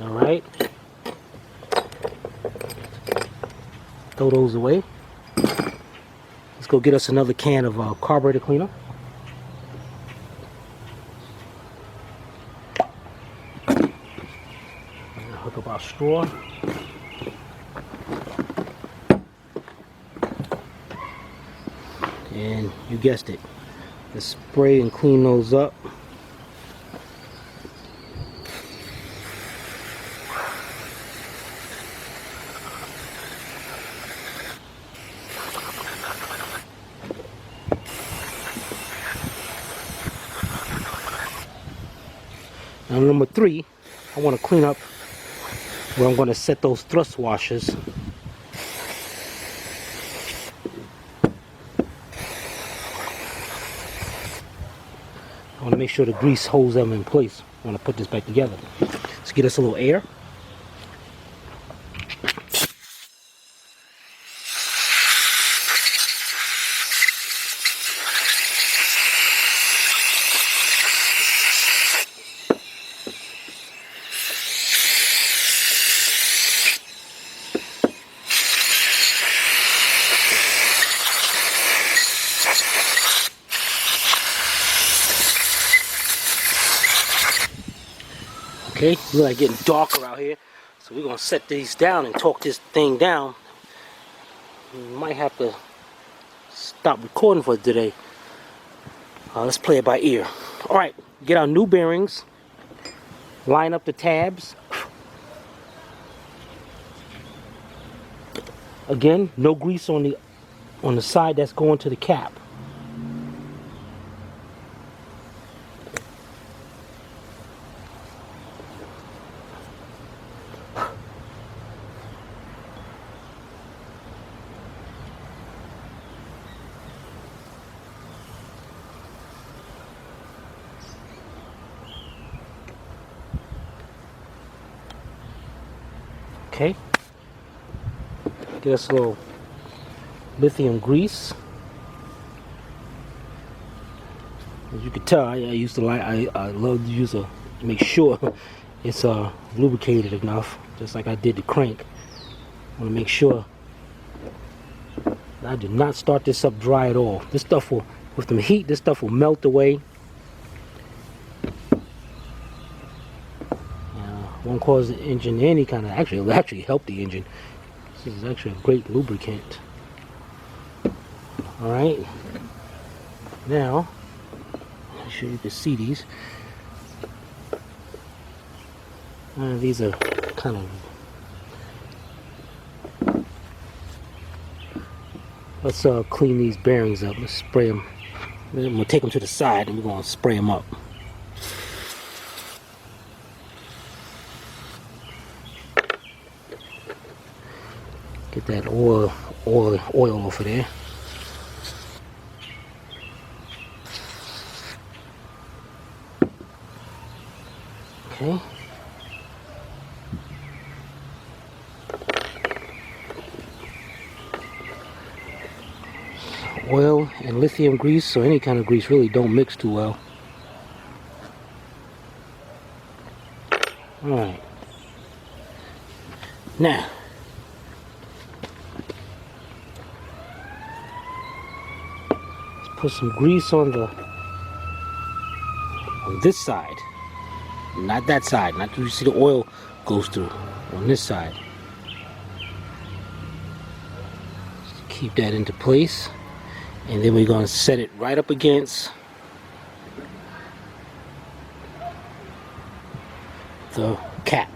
All right. Throw those away. Let's go get us another can of carburetor cleaner. Hook up our straw. And you guessed it. Let's spray and clean those up. Now number 3, I want to clean up where I'm going to set those thrust washers. I want to make sure the grease holds them in place. I want to put this back together. Let's get us a little air. Okay, it's like getting darker out here, so we're gonna set these down and torque this thing down. We might have to stop recording for today. Let's play it by ear. All right, get our new bearings, line up the tabs. Again, no grease on the side that's going to the cap. Okay, get us a little lithium grease. As you can tell, I used to like, I love to use to make sure it's lubricated enough, just like I did the crank. I want to make sure I did not start this up dry at all. This stuff will, with the heat, this stuff will melt away. Won't cause the engine any kind of, it'll actually help the engine. This is actually a great lubricant. All right, now make sure you can see these. These are kind of, let's clean these bearings up. Let's spray them. Then we'll take them to the side and we're going to spray them up. Get that oil off of there. Okay. Oil and lithium grease, so any kind of grease really don't mix too well. All right. Now, put some grease on this side, not that side, not where you see the oil goes through, on this side. Just keep that into place, and then we're going to set it right up against the cap.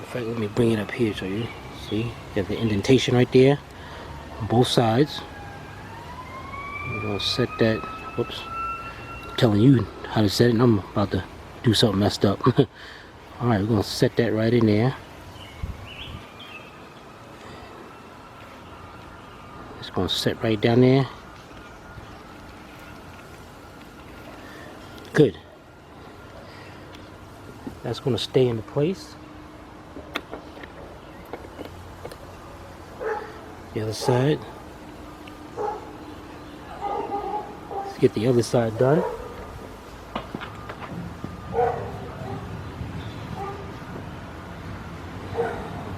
In fact, let me bring it up here so you see, you have the indentation right there on both sides. We're going to set that, whoops, I'm telling you how to set it and I'm about to do something messed up. Alright, we're going to set that right in there. Gonna set right down there. Good. That's gonna stay into place. The other side. Let's get the other side done.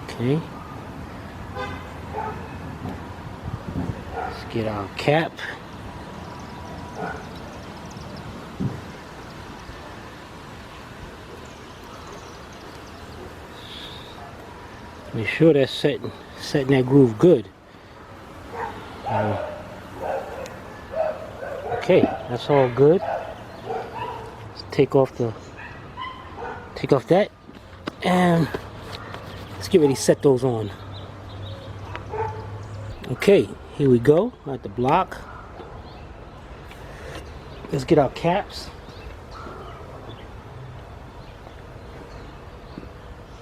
Okay. Let's get our cap. Make sure that's setting that groove good. Okay, that's all good. Let's take off that, and let's get ready to set those on. Okay, here we go at the block. Let's get our caps.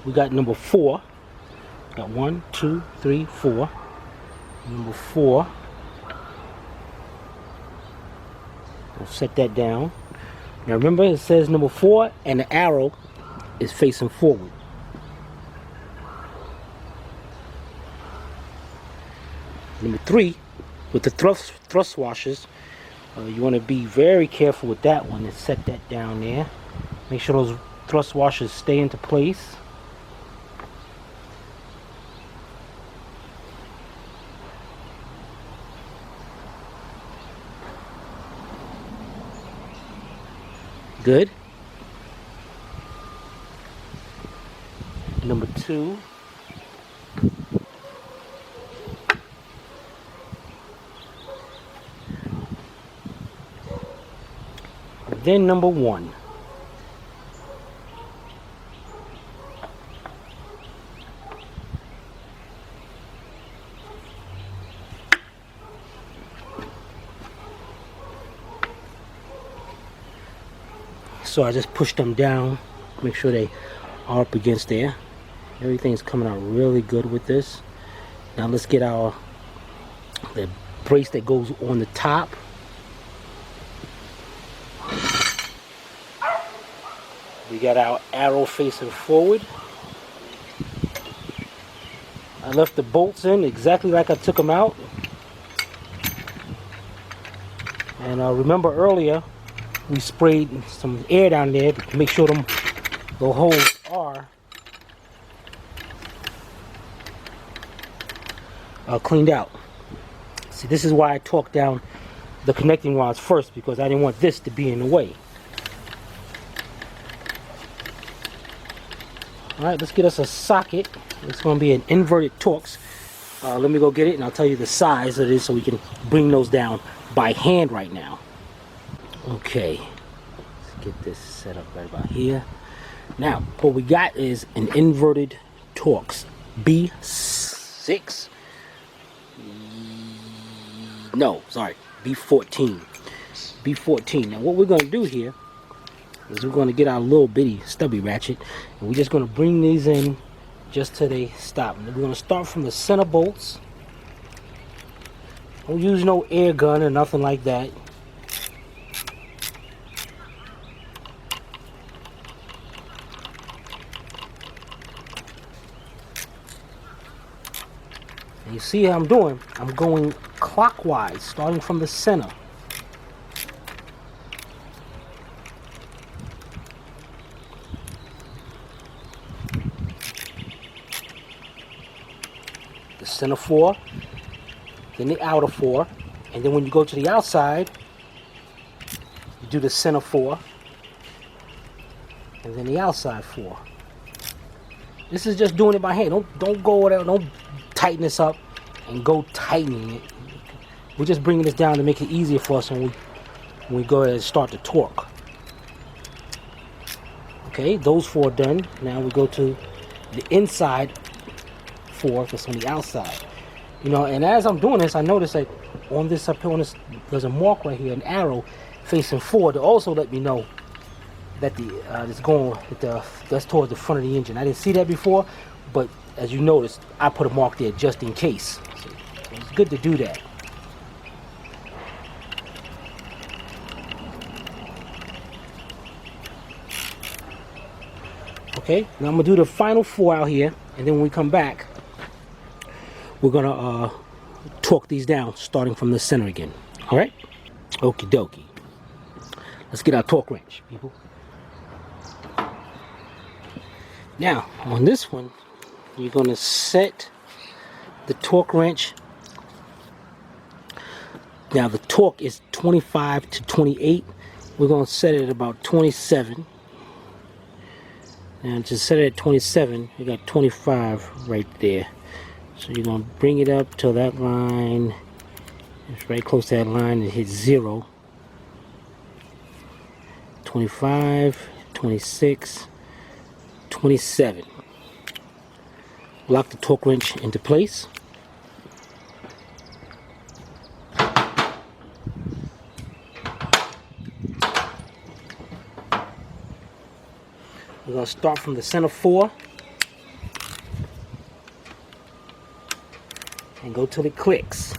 We got number 4. Got 1, 2, 3, 4. Number 4. I'll set that down. Now remember, it says number 4 and the arrow is facing forward. Number 3, with the thrust washers, you want to be very careful with that one and set that down there. Make sure those thrust washers stay into place. Good. Number 2. Then number 1. So I just pushed them down, make sure they are up against there. Everything's coming out really good with this. Now let's get the brace that goes on the top. We got our arrow facing forward. I left the bolts in exactly like I took them out. And remember earlier, we sprayed some air down there to make sure the holes are cleaned out. See, this is why I torqued down the connecting rods first, because I didn't want this to be in the way. Alright, let's get us a socket. It's going to be an inverted Torx. Let me go get it and I'll tell you the size of it so we can bring those down by hand right now. Okay, let's get this set up right about here. Now, what we got is an inverted Torx B6. No, sorry, B14. B14. Now, what we're going to do here is we're going to get our little bitty stubby ratchet, and we're just going to bring these in just till they stop. And we're going to start from the center bolts. Don't use no air gun or nothing like that. And you see how I'm doing? I'm going clockwise, starting from the center. The center 4, then the outer 4, and then when you go to the outside, you do the center 4, and then the outside 4. This is just doing it by hand. Don't go there. Don't tighten this up and go tightening it. We're just bringing this down to make it easier for us when we go ahead and start the torque. Okay, those 4 done. Now we go to the inside 4 that's on the outside. You know, and as I'm doing this, I notice that on this up here, there's a mark right here, an arrow facing forward to also let me know that that's towards the front of the engine. I didn't see that before, but as you notice, I put a mark there just in case. So it's good to do that. Okay, now I'm gonna do the final 4 out here, and then when we come back, we're gonna torque these down, starting from the center again. All right? Okie dokie. Let's get our torque wrench, people. Now, on this one, you're gonna set the torque wrench. Now the torque is 25 to 28. We're gonna set it at about 27. And to set it at 27, you got 25 right there. So you're gonna bring it up till that line. It's right close to that line. It hits 0. 25, 26, 27. Lock the torque wrench into place. We're going to start from the center 4 and go till it clicks.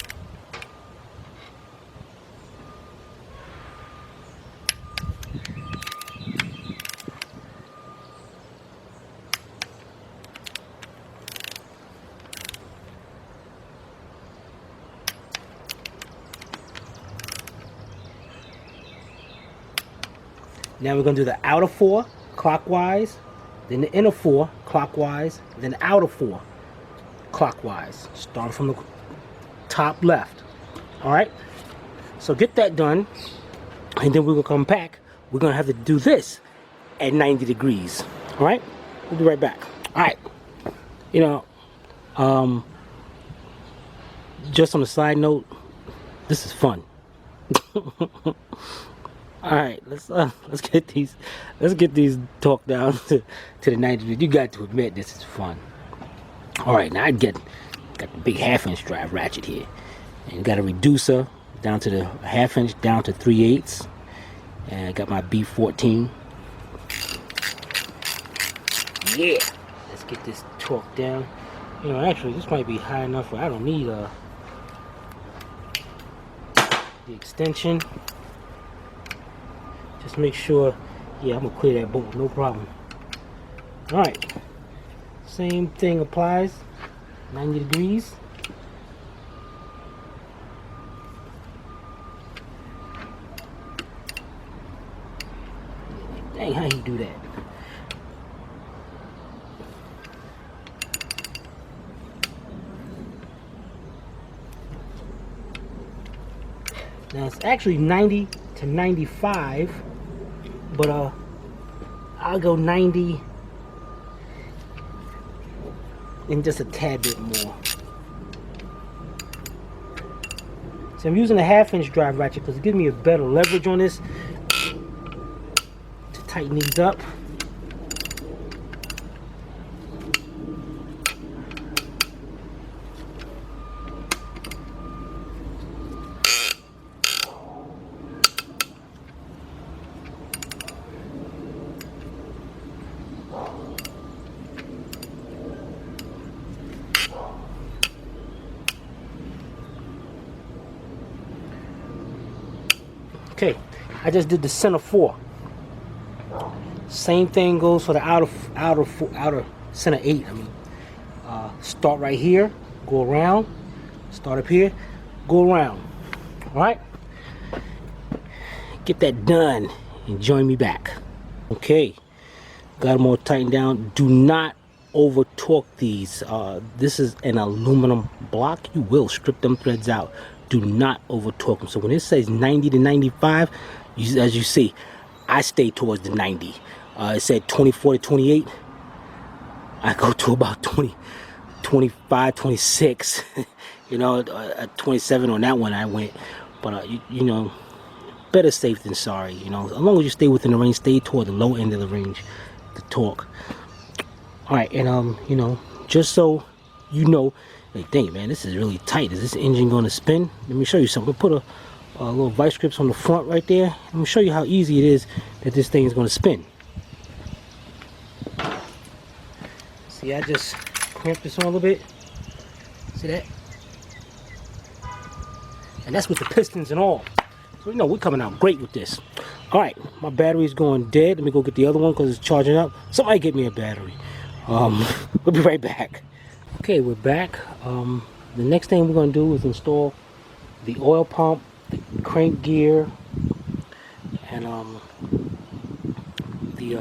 Now we're going to do the outer 4 clockwise, then the inner 4 clockwise, then the outer 4 clockwise. Start from the top left. Alright? So get that done, and then we're going to come back. We're going to have to do this at 90 degrees. Alright? We'll be right back. Alright. You know, just on a side note, this is fun. All right, let's get these torque down to the 90 degrees. You got to admit this is fun. All right, now got the big 1/2-inch drive ratchet here, and got a reducer down to the 1/2-inch down to 3/8, and I got my B14. Yeah, let's get this torque down. You know, actually, this might be high enough where I don't need the extension. Just make sure, yeah, I'm gonna clear that bolt, no problem. Alright, same thing applies, 90 degrees. Dang, how you do that? Now it's actually 90 to 95, but I'll go 90 and just a tad bit more. So I'm using a 1/2-inch drive ratchet because it gives me a better leverage on this to tighten these up. Okay, I just did the center 4. Same thing goes for the outer center 8. I mean, start right here, go around, start up here, go around. All right, get that done and join me back. Okay, got them all tightened down. Do not over torque these. This is an aluminum block. You will strip them threads out. Do not over torque them. So when it says 90 to 95, as you see, I stay towards the 90. It said 24 to 28. I go to about 20, 25, 26. You know, 27 on that one I went. But you know, better safe than sorry. You know, as long as you stay within the range, stay toward the low end of the range, the torque. All right, and you know, just so you know. Hey, dang it, man, this is really tight. Is this engine going to spin? Let me show you something. We'll put a little vice grips on the front right there. Let me show you how easy it is that this thing is going to spin. See, I just clamp this on a little bit. See that? And that's with the pistons and all. So, you know, we're coming out great with this. Alright, my battery's going dead. Let me go get the other one because it's charging up. Somebody get me a battery. We'll be right back. Okay, we're back. The next thing we're going to do is install the oil pump, the crank gear, and the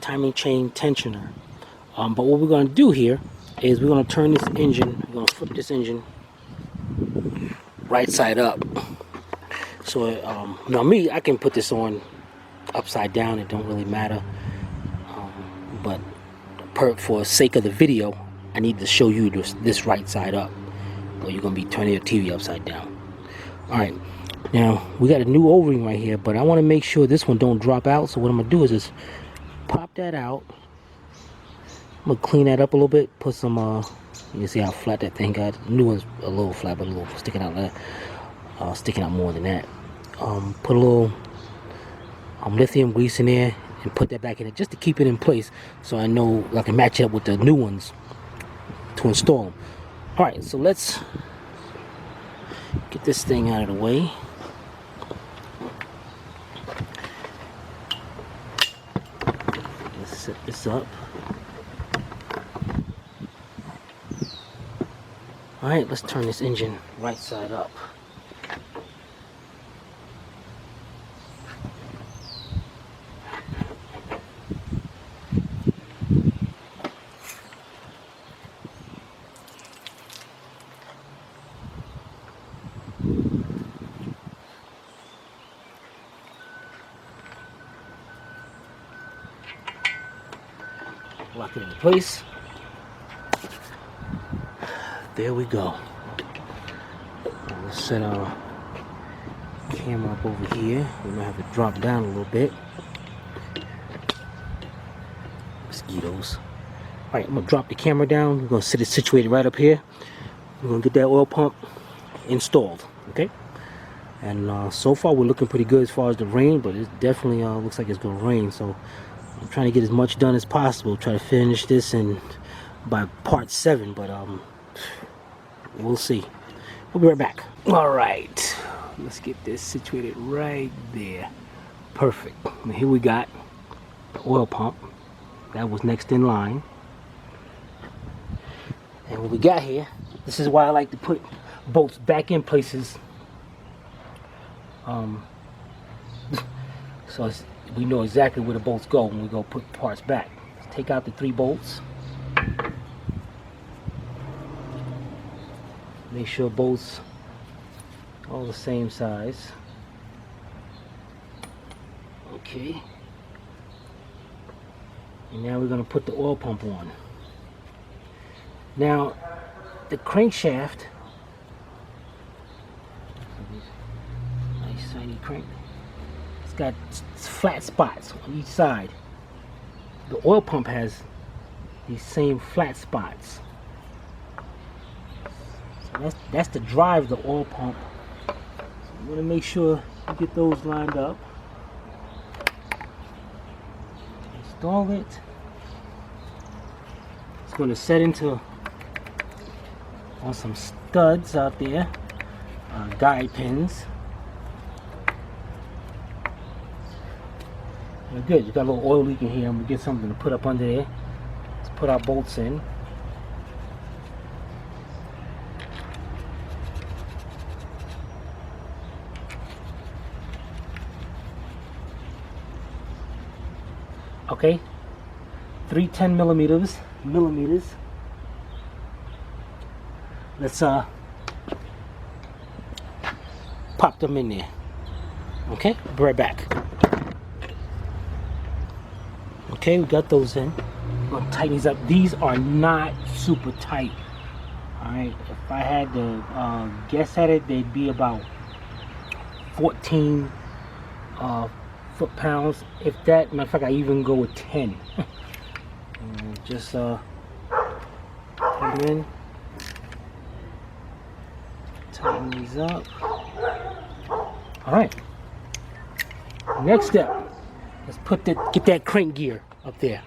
timing chain tensioner. But what we're going to do here is we're going to turn this engine, we're going to flip this engine right side up. So now me, I can put this on upside down, it don't really matter. But for sake of the video, I need to show you this right side up, or you're going to be turning your TV upside down. Alright, now we got a new O-ring right here, but I want to make sure this one don't drop out. So what I'm going to do is just pop that out. I'm going to clean that up a little bit, put some, you see how flat that thing got. The new one's a little flat, but a little sticking out like that. Sticking out more than that. Put a little lithium grease in there and put that back in it just to keep it in place, so I know I can match it up with the new ones to install them. Alright, so let's get this thing out of the way. Let's set this up. Alright, let's turn this engine right side up. Lock it in place. There we go. Let's set our camera up over here. We're gonna have to drop down a little bit. Mosquitoes. Alright, I'm gonna drop the camera down. We're gonna sit it situated right up here. We're gonna get that oil pump installed. Okay? And so far we're looking pretty good as far as the rain, but it definitely looks like it's gonna rain. So I'm trying to get as much done as possible. Try to finish this by part 7, but we'll see. We'll be right back. All right, let's get this situated right there. Perfect. And here we got the oil pump. That was next in line. And what we got here, this is why I like to put bolts back in places. So we know exactly where the bolts go when we go put parts back. Let's take out the 3 bolts. Make sure bolts all the same size. Okay. And now we're going to put the oil pump on. Now, the crankshaft, nice shiny crank, it's got flat spots on each side. The oil pump has these same flat spots. So that's to drive the oil pump. So you want to make sure you get those lined up. Install it. It's going to set into on some studs out there, guide pins. We're good. You got a little oil leak in here, and we get something to put up under there. Let's put our bolts in. Okay, 3 10 millimeters. Let's pop them in there. Okay, be right back. Okay, we got those in. We're gonna tighten these up. These are not super tight. Alright, if I had to guess at it, they'd be about 14 foot-pounds. If that, matter of fact, I even go with 10. And just put them in. Tighten these up. Alright. Next step. Let's get that crank gear up there.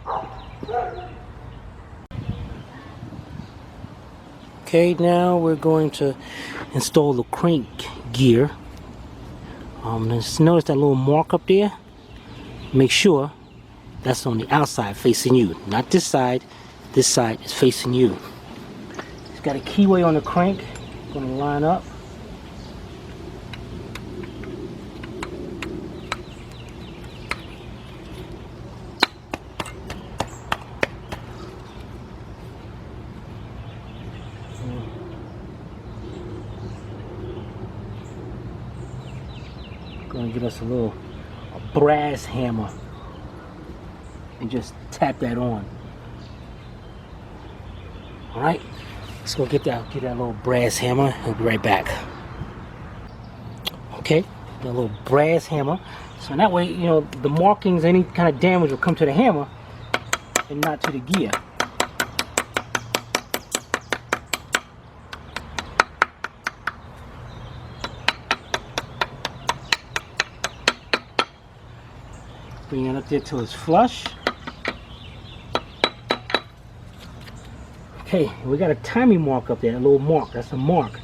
Okay, now we're going to install the crank gear. Just notice that little mark up there. Make sure that's on the outside facing you, not this side. This side is facing you. It's got a keyway on the crank. Going to line up. Going to give us a brass hammer and just tap that on. All right, let's go get that little brass hammer. We'll be right back. Okay, the little brass hammer. So that way, you know, the markings, any kind of damage will come to the hammer and not to the gear. Bring it up there till it's flush. Okay, we got a timing mark up there, a little mark. That's a mark.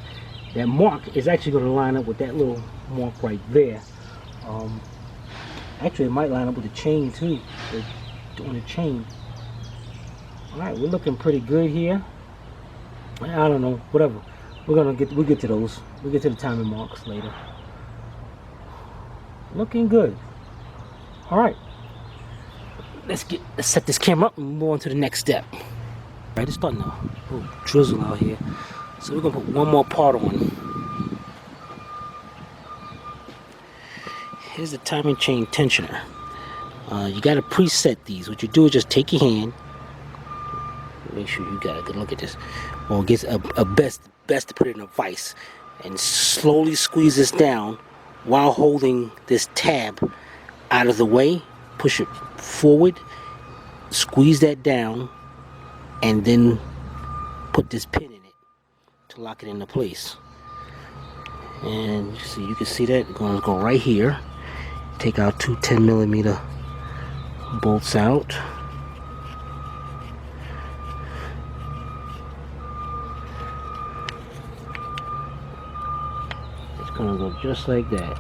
That mark is actually going to line up with that little mark right there. Actually, it might line up with the chain too. On the chain. All right, we're looking pretty good here. I don't know, whatever. We'll get to those. We'll get to the timing marks later. Looking good. All right, let's set this camera up and move on to the next step. All right, it's starting to drizzle out here, so we're gonna put one more part on. Here's the timing chain tensioner. You gotta preset these. What you do is just take your hand. Make sure you got a good look at this. Or get a best to put it in a vise and slowly squeeze this down while holding this tab out of the way. Push it forward, squeeze that down, and then put this pin in it to lock it into place. And you can see that. We're going to go right here, take out two 10mm bolts out. It's going to go just like that.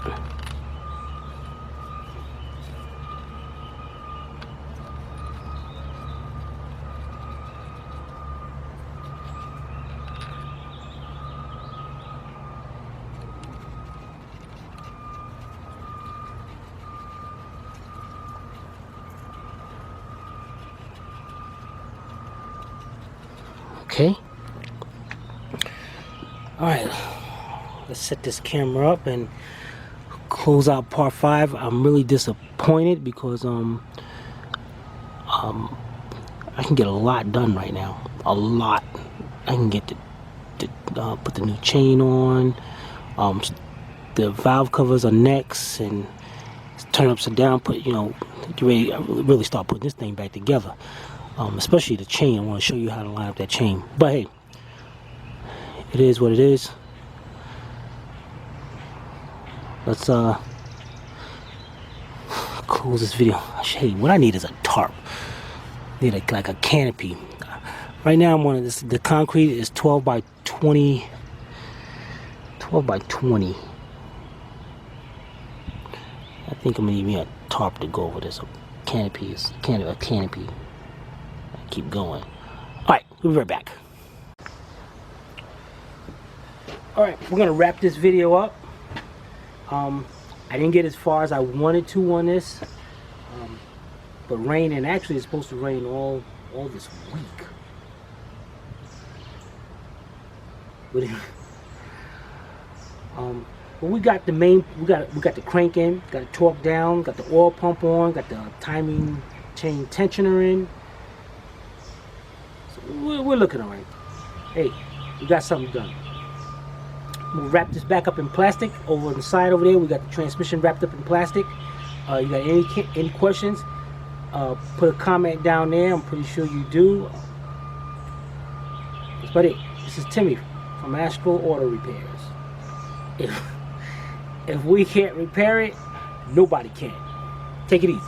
Okay. All right. Let's set this camera up and close out part 5. I'm really disappointed because I can get a lot done right now. A lot. I can get put the new chain on. The valve covers are next, and turn upside down. Really start putting this thing back together. Especially the chain. I want to show you how to line up that chain. But hey, it is what it is. Let's close this video. Hey, what I need is a tarp. I need like a canopy. Right now I'm on this. The concrete is 12 by 20. 12 by 20. I think I'm gonna need me a tarp to go over this. A canopy. Keep going. Alright, we'll be right back. Alright, we're gonna wrap this video up. I didn't get as far as I wanted to on this. But rain, and actually it's supposed to rain all this week. But we got the main, we got the crank in, got the torque down, got the oil pump on, got the timing chain tensioner in. We're looking all right. Hey, we got something done. We'll wrap this back up in plastic. Over on the side over there, we got the transmission wrapped up in plastic. You got any questions? Put a comment down there. I'm pretty sure you do. That's about it. This is Timmy from Astral Auto Repairs. If we can't repair it, nobody can. Take it easy.